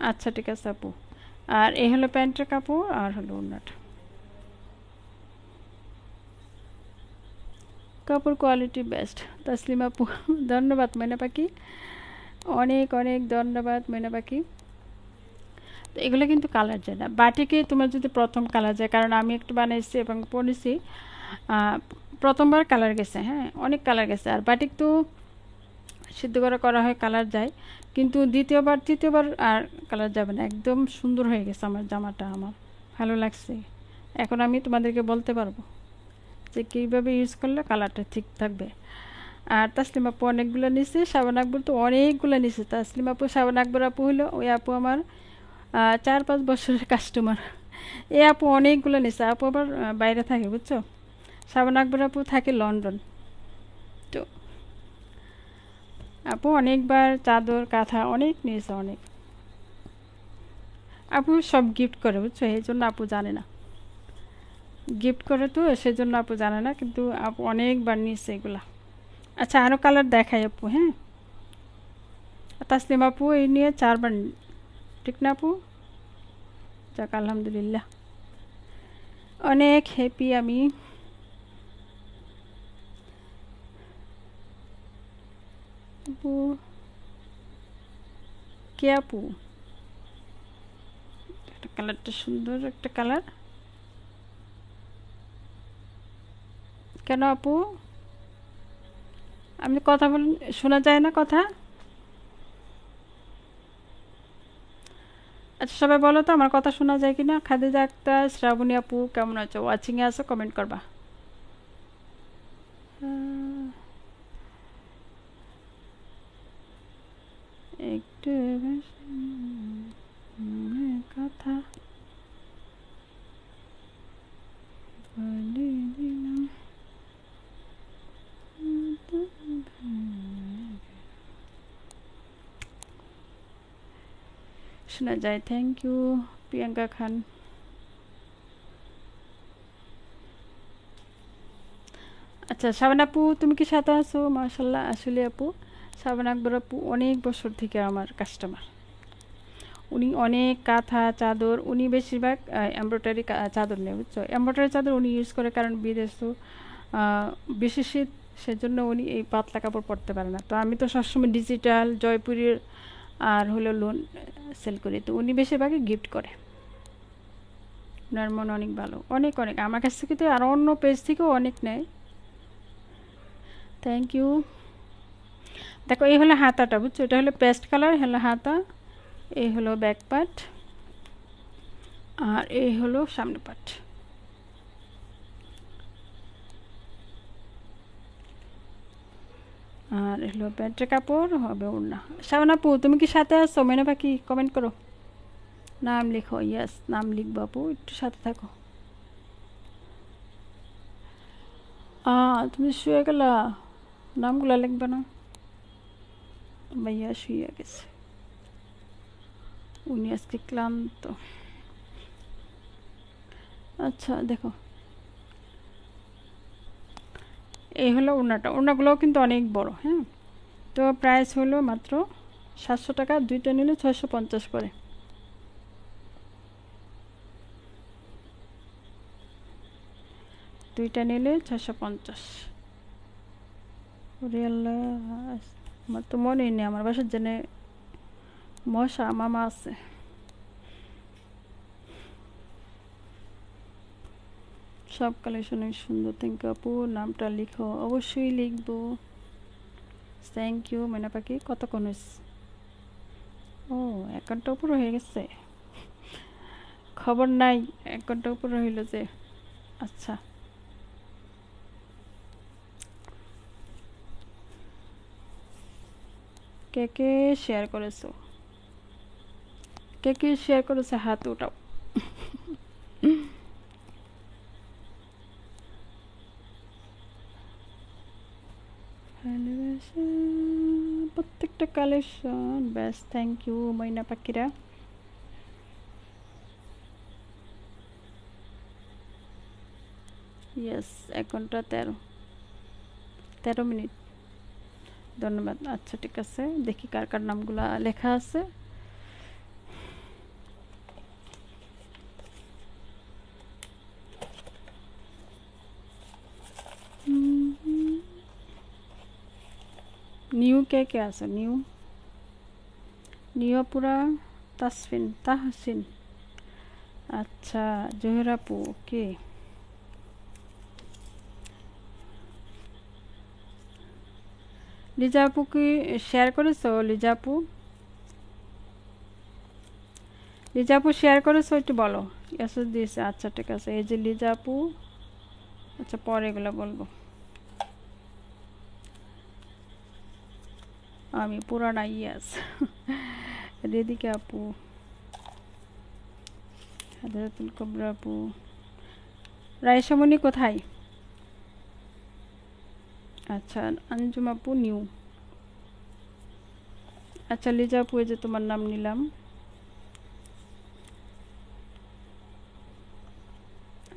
আচ্ছা ঠিক আছে আপু। আর এই হলো প্যান্টের কাপড়, আর হলো ওড়নাটা। কাপড় কোয়ালিটি বেস্ট তাসলিম আপু। ধন্যবাদ ময়না পাখি, অনেক অনেক ধন্যবাদ ময়না পাখি। তো এগুলো কিন্তু কালার যায় না বাটিকে, তোমার যদি প্রথম কালার যায়, কারণ আমি একটু বানাইছি এবং পরেছি, প্রথমবার কালার গেছে, হ্যাঁ অনেক কালার গেছে। আর বাটিক তো সিদ্ধ করে করা হয়, কালার যায়, কিন্তু দ্বিতীয়বার তৃতীয়বার আর কালার যাবে না। একদম সুন্দর হয়ে গেছে আমার জামাটা, আমার ভালো লাগছে। এখন আমি তোমাদেরকে বলতে পারবো যে কীভাবে ইউজ করলে কালারটা ঠিক থাকবে। আর তাসলিম আপু অনেকগুলো নিছে, শাবান আকবর তো অনেকগুলো নিছে। তাসলিম আপু, শাবান আকবর আপু হলো ওই আপু আমার 4-5 বছরের কাস্টমার। এই আপু অনেকগুলো নিছে, আপু আবার বাইরে থাকে বুঝছো। শাবান আকবর আপু থাকে লন্ডন। তো আপু অনেকবার চাদর কাঁথা অনেক নিয়েছে, অনেক। আপু সব গিফট করে বুঝছো, এই জন্য আপু জানে না, গিফট করে তো সেজন্য আপু জানে না, কিন্তু আপু অনেকবার নিয়েছে এগুলা। আচ্ছা আরও কালার দেখাই আপু, হ্যাঁ। তাসলিম আপু এই নিয়ে 4বার, ঠিক না আপু? যাক আলহামদুলিল্লাহ, অনেক হ্যাপি আমি। আপু কে আপু? একটা কালারটা সুন্দর, একটা কালার। কেন আপু? আমি কথা বলেন, শোনা যায় না কথা? আচ্ছা সবাই বলো তো আমার কথা শোনা যায় কিনা। খাদিজা আক্তার, শ্রাবণী আপু কেমন আছো? ওয়াচিংয়ে আছো, কমেন্ট করবা। একটু কথা বলে দিলাম। শোনা যায়, থ্যাংক ইউ প্রিয়াঙ্কা খান। আচ্ছা শাবান আপু তুমি কি সাথে আছো? মাশাল্লাহ। আসলে আপু শাবান আকবর আপু অনেক বছর থেকে আমার কাস্টমার। উনি অনেক কাঁথা চাদর, উনি বেশিরভাগ এমব্রয়ডারি চাদর নেয় বুঝছো। এমব্রয়ডারি চাদর উনি ইউজ করে, কারণ বিদেশ তো বেশি শীত, সেজন্য উনি এই পাতলা কাপড় পরতে পারে না। তো আমি তো সবসময় ডিজিটাল জয়পুরের আর হলো লোন সেল করি, তো উনি বেশিরভাগই গিফট করে। ওনার মন অনেক ভালো, অনেক অনেক আমার কাছ থেকে তো, আর অন্য পেজ থেকেও অনেক নেয়। Thank you. দেখো এই হলো হাতাটা বুঝছো, এটা হলো পেস্ট কালার, হলো হাতা, এই হলো ব্যাক পার্ট, আর এই হলো সামনে পার্ট। আর হলো প্যান্টের কাপড় হবে ওড়না। শাবান আপু তুমি কি সাথে আছো? ময়না পাখি কমেন্ট করো, নাম লিখো। ইয়েস নাম লিখবো আপু, একটু সাথে থাকো। তুমি শুয়ে গেলা, নামগুলো লিখবে না? ভাইয়া শুয়ে গেছে, উনি আজকে ক্লান্ত। আচ্ছা দেখো এই হলো ওড়নাটা, ওড়নাগুলোও কিন্তু অনেক বড়। হ্যাঁ, তো প্রাইস হলো মাত্র 700 টাকা, দুইটা নিলে 650 পড়ে। দুইটা নিলে 650। ওরে আল্লাহ, আমার তো মনেই নেই আমার বাসার জন্য মশা মামা আছে। সব কালেকশন সুন্দর। থ্যাংক ইউ আপু, নামটা লিখো। অবশ্যই লিখবো। থ্যাংক ইউ ময়না পাখি। কতক্ষণ হয়েছে? ও, 1 ঘন্টা উপরে হয়ে গেছে, খবর নাই। 1 ঘন্টা উপরে হইল যে। আচ্ছা, কে কে শেয়ার করেছো? কে কে শেয়ার করেছে হাত উঠাও। ভালোবাসা প্রত্যেকটা কালেকশন ব্যাস। থ্যাংক ইউ ময়না পাখিরা। ইয়েস, 1 ঘন্টা 13 মিনিট। ধন্যবাদ। আচ্ছা ঠিক আছে, দেখি কার কার নামগুলা লেখা আছে। নিউ কে কে আছে? নিউ পুরা তাসফিন তাহসিন। আচ্ছা, জোহর আপু কে? লিজা আপু কি শেয়ার করেছো? লিজা আপু, লিজা আপু শেয়ার করেছো? একটু বলো। এসে দিয়েছে। আচ্ছা ঠিক আছে, এই যে লিজা আপু। আচ্ছা, পরে এগুলো বলবো। আমি পুরানা। ইয়াস। রেদিকা আপু, হাজারাতুল কবরা আপু। রায়সামণি কোথায়? আচ্ছা, আঞ্জুম আপু নিউ। আচ্ছা লিজা আপু, এই যে তোমার নাম নিলাম।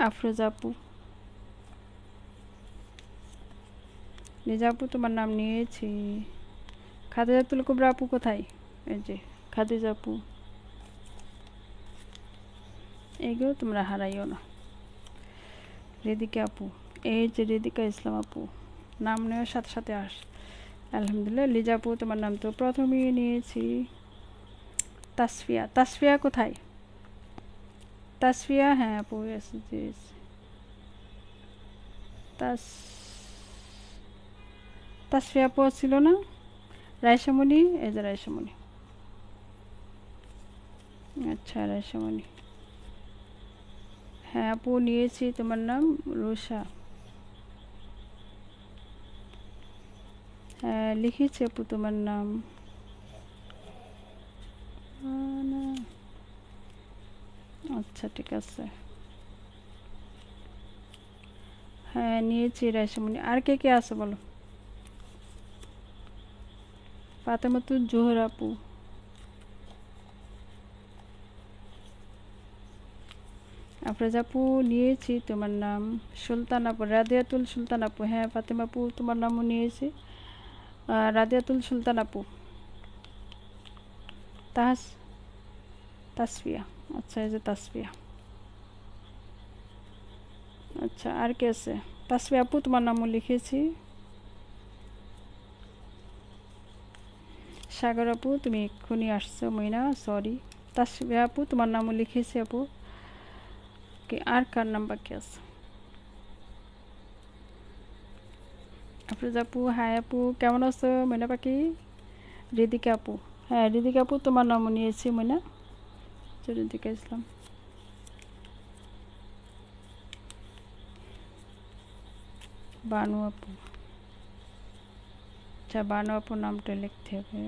আফরোজা আপু, লিজা আপু তোমার নাম নিয়েছি। খাদিজাতুল কুবরা আপু কোথায়? এই যে খাদিজা আপু। এইগুলো তোমরা হারাইও না। রেদিকা আপু, এই যে রেদিকা ইসলাম আপু, নাম নেওয়ার সাথে সাথে আলহামদুলিল্লাহ। লিজা আপু তোমার নাম তো প্রথমেই নিয়েছি। তাসফিয়া, তাসফিয়া কোথায়? তাসফিয়া, হ্যাঁ আপু এসেছি। তাসফিয়া আপু ছিল না? রায়সামণি, এই যে রায়সামণি। আচ্ছা রায়সামণি, হ্যাঁ আপু নিয়েছি। তোমার নাম রুষা। হ্যাঁ লিখেছি আপু তোমার নাম। আচ্ছা ঠিক আছে, হ্যাঁ নিয়েছি রায়সামণি। আর কে কে আছে বলো? ফাতেমাতুল জোহর আপু, আফরোজা আপু নিয়েছি তোমার নাম। সুলতান আপু, রাদিয়াতুল সুলতান আপু, হ্যাঁ ফাতেমা আপু তোমার নামও নিয়েছি। রাদিয়াতুল সুলতান আপু। তাসফিয়া, আচ্ছা এই যে তাসফিয়া। আচ্ছা আর কে আছে? তাসফিয়া আপু তোমার নামও লিখেছি। সাগর আপু তুমি এক্ষুনি আসছো মইনা, সরি। তাসফিয়া আপু তোমার নামও লিখেছি আপু। কে আর কার নাম বাকি আছে? আফরোজা আপু, হাই আপু কেমন আছো? ময়না পাখি। রিদিকা আপু, হ্যাঁ রিদিকা আপু তোমার নামও নিয়েছি ময়না। রিদিকা ইসলাম। বানু আপু, আচ্ছা বানু আপুর নামটা লিখতে হবে।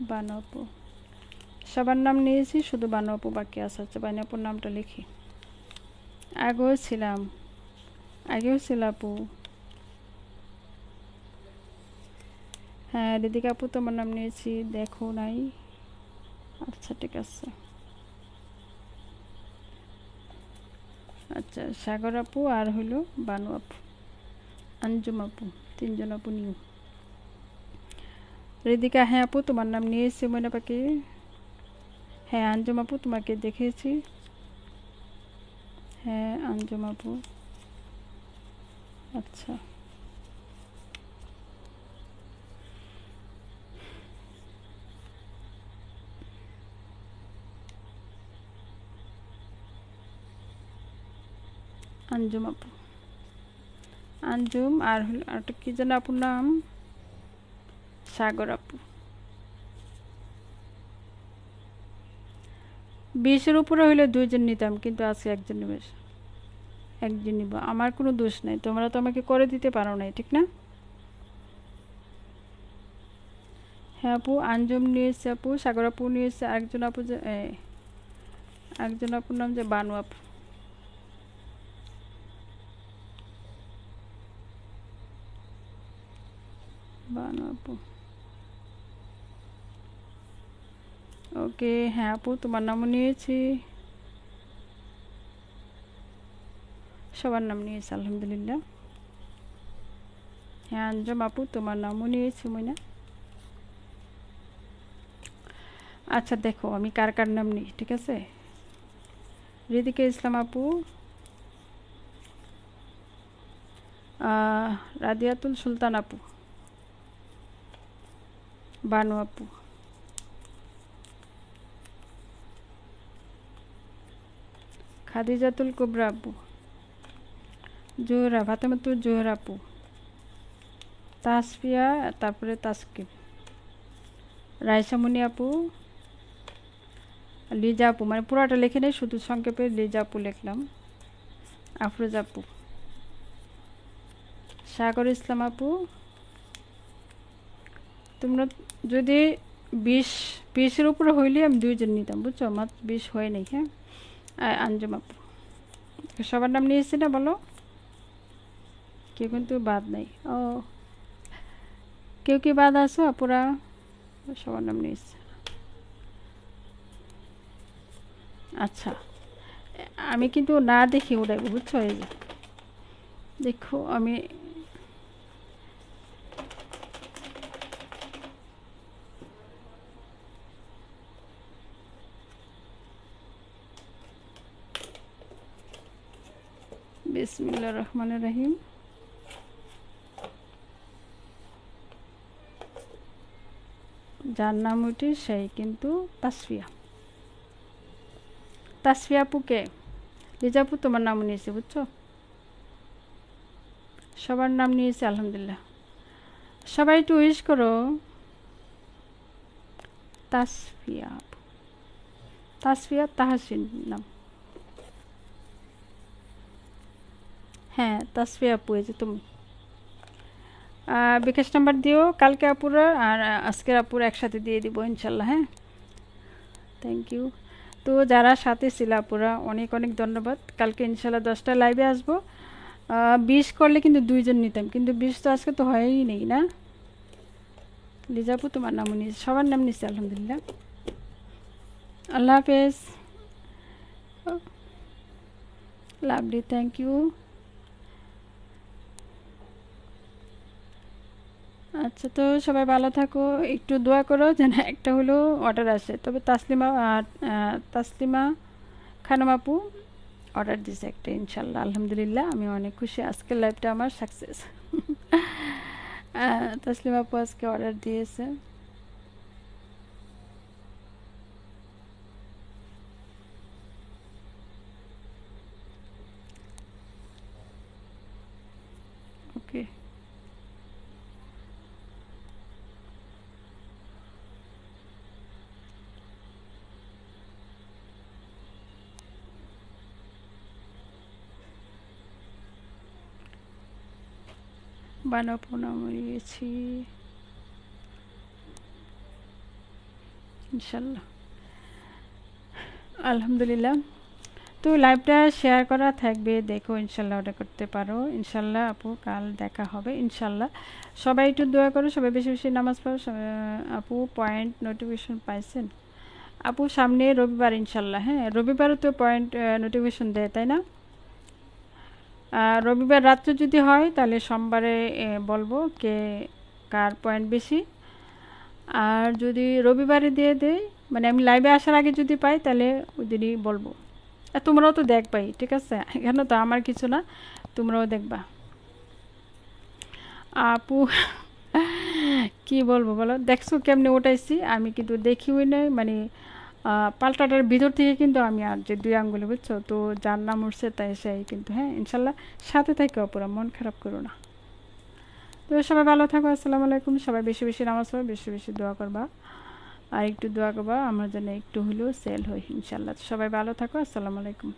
বানু আপু, সবার নাম নিয়েছি, শুধু বানু আপু বাকি আছে। আচ্ছা বানু আপুর নামটা লিখি। আগেও ছিলাম, আগেও ছিল আপু। হ্যাঁ রিদিকা আপু তোমার নাম নিয়েছি, দেখো নাই। আচ্ছা ঠিক আছে। আচ্ছা সাগর আপু আর হলো বানু আপু, আঞ্জুম আপু, তিনজন আপু নিউ। রিদিকা হ্যাঁ আপু তোমার নাম নিয়েছি ময়না পাখি। হ্যাঁ আঞ্জুম আপু তোমাকে দেখেছি। হ্যাঁ আঞ্জুম আপু। আচ্ছা আঞ্জুম আপু, আঞ্জুম আর হলো আরেকটা কী যেন আপুর নাম, সাগর আপু। 20-এর উপরে হইলে 2 জন নিতাম, কিন্তু আজকে একজন নেবে, একজন নিব। আমার কোনো দোষ নাই, তোমরা তো আমাকে করে দিতে পারো নাই, ঠিক না? হ্যাঁ আপু আঞ্জুম নিয়েছে আপু, সাগর আপু নিয়েছে, আরেকজন আপু যে একজন আপুর নাম যে বানু আপু। বানু আপু ওকে। হ্যাঁ আপু তোমার নামও নিয়েছি, সবার নাম নিয়েছি আলহামদুলিল্লাহ। হ্যাঁ আঞ্জুম আপু তোমার নামও নিয়েছি মইনা। আচ্ছা দেখো আমি কার কার নাম নিই, ঠিক আছে। রিদিকা ইসলাম আপু, রাদিয়াতুল সুলতান আপু, বানু আপু, খাদিজাতুল কুবরা আপু, জোহরা, ফাতেমাতুল জোহরা আপু, তাসফিয়া, তারপরে তাসকিন, রায়সামণি আপু, লিজা আপু, মানে পুরাটা লিখে নেই, শুধু সংক্ষেপে লিজা আপু লিখলাম, আফরোজা আপু, সাগর ইসলাম আপু। তোমরা যদি 20-20-এর উপরে হইলে আমি 2 জন নিতাম, বুঝছো, মাত্র 20 হয় নাই। হ্যাঁ আঞ্জুম আপু, সবার নাম নিয়েছি না বলো, কেউ কিন্তু বাদ নাই। ও কেউ কি বাদ আছো আপুরা? সবার নাম নিয়েছি। আচ্ছা আমি কিন্তু না দেখি উড়াইবো, বুঝছো, এই যে দেখো আমি বিসমিল্লাহির রহমানির রহিম। যার নাম ওইটি সেই কিন্তু তাসফিয়া, তাসফিয়া আপুকে, লিজা আপু তোমার নাম নিয়েছে, বুঝছো, সবার নাম নিয়েছে আলহামদুলিল্লাহ। সবাই একটু উইশ করো। তাসফিয়া আপু, তাসফিয়া তাহাসিন নাম। হ্যাঁ তাসফিয়া আপু, এই যে তুমি বিকাশ নাম্বার দিও, কালকে আপুরা আর আজকের আপুরা একসাথে দিয়ে দিব ইনশাল্লাহ। হ্যাঁ থ্যাংক ইউ। তো যারা সাথে ছিল আপুরা অনেক অনেক ধন্যবাদ। কালকে ইনশাল্লাহ 10টা লাইভে আসবো। 20 করলে কিন্তু 2 জন নিতাম, কিন্তু 20 তো আজকে তো হয়ই নেই না। লিজাপু তোমার নামও নিয়েছে, সবার নাম নিচ্ছে আলহামদুলিল্লাহ। আল্লাহ হাফেজ। Lovely, thank you. আচ্ছা তো সবাই ভালো থাকো, একটু দোয়া করো যেন একটা হলো অর্ডার আসে। তবে তাসলিমা খানম আপু অর্ডার দিয়েছে একটা, ইনশাল্লাহ আলহামদুলিল্লাহ আমি অনেক খুশি, আজকের লাইভটা আমার সাকসেস। তাসলিমা আপু আজকে অর্ডার দিয়েছে। ওকে বানাবো নামিয়েছি ইনশাল্লাহ আলহামদুলিল্লাহ। তো লাইভটা শেয়ার করা থাকবে, দেখো ইনশাল্লাহ ওটা করতে পারো। ইনশাল্লাহ আপু কাল দেখা হবে ইনশাল্লাহ। সবাই একটু দোয়া করো, সবাই বেশি বেশি নামাজ পড়ো। আপু পয়েন্ট নোটিফিকেশন পাইছেন? আপু সামনে রবিবার ইনশাল্লাহ, হ্যাঁ রবিবারও তো পয়েন্ট নোটিফিকেশন দেয় তাই না? রবিবার রাত্রে যদি হয় তাহলে সোমবারে বলবো কে কার পয়েন্ট বেশি। আর যদি রবিবারে দিয়ে দেয়, মানে আমি লাইভে আসার আগে যদি পাই তাহলে ওই দিনই বলবো। আর তোমরাও তো দেখবাই, ঠিক আছে, এখানে তো আমার কিছু না, তোমরাও দেখবা। আপু কি বলবো বলো, দেখছো কেমনে ওঠাইছি আমি, কিন্তু দেখিও নাই, মানে পাল্টাটার ভিতর থেকে কিন্তু আমি আর যে 2 আঙ্গুলে, বুঝছো তো, যার নাম উঠছে তাই সেই কিন্তু। হ্যাঁ ইনশাল্লাহ সাথে থেকে অপরা, মন খারাপ করো না। তো সবাই ভালো থাকো, আসসালামু আলাইকুম। সবাই বেশি বেশি নামাজ পড়ো, বেশি বেশি দোয়া করবা, আর একটু দোয়া করবা আমার জন্য একটু হলেও সেল হয় ইনশাল্লাহ। সবাই ভালো থাকো, আসসালামু আলাইকুম।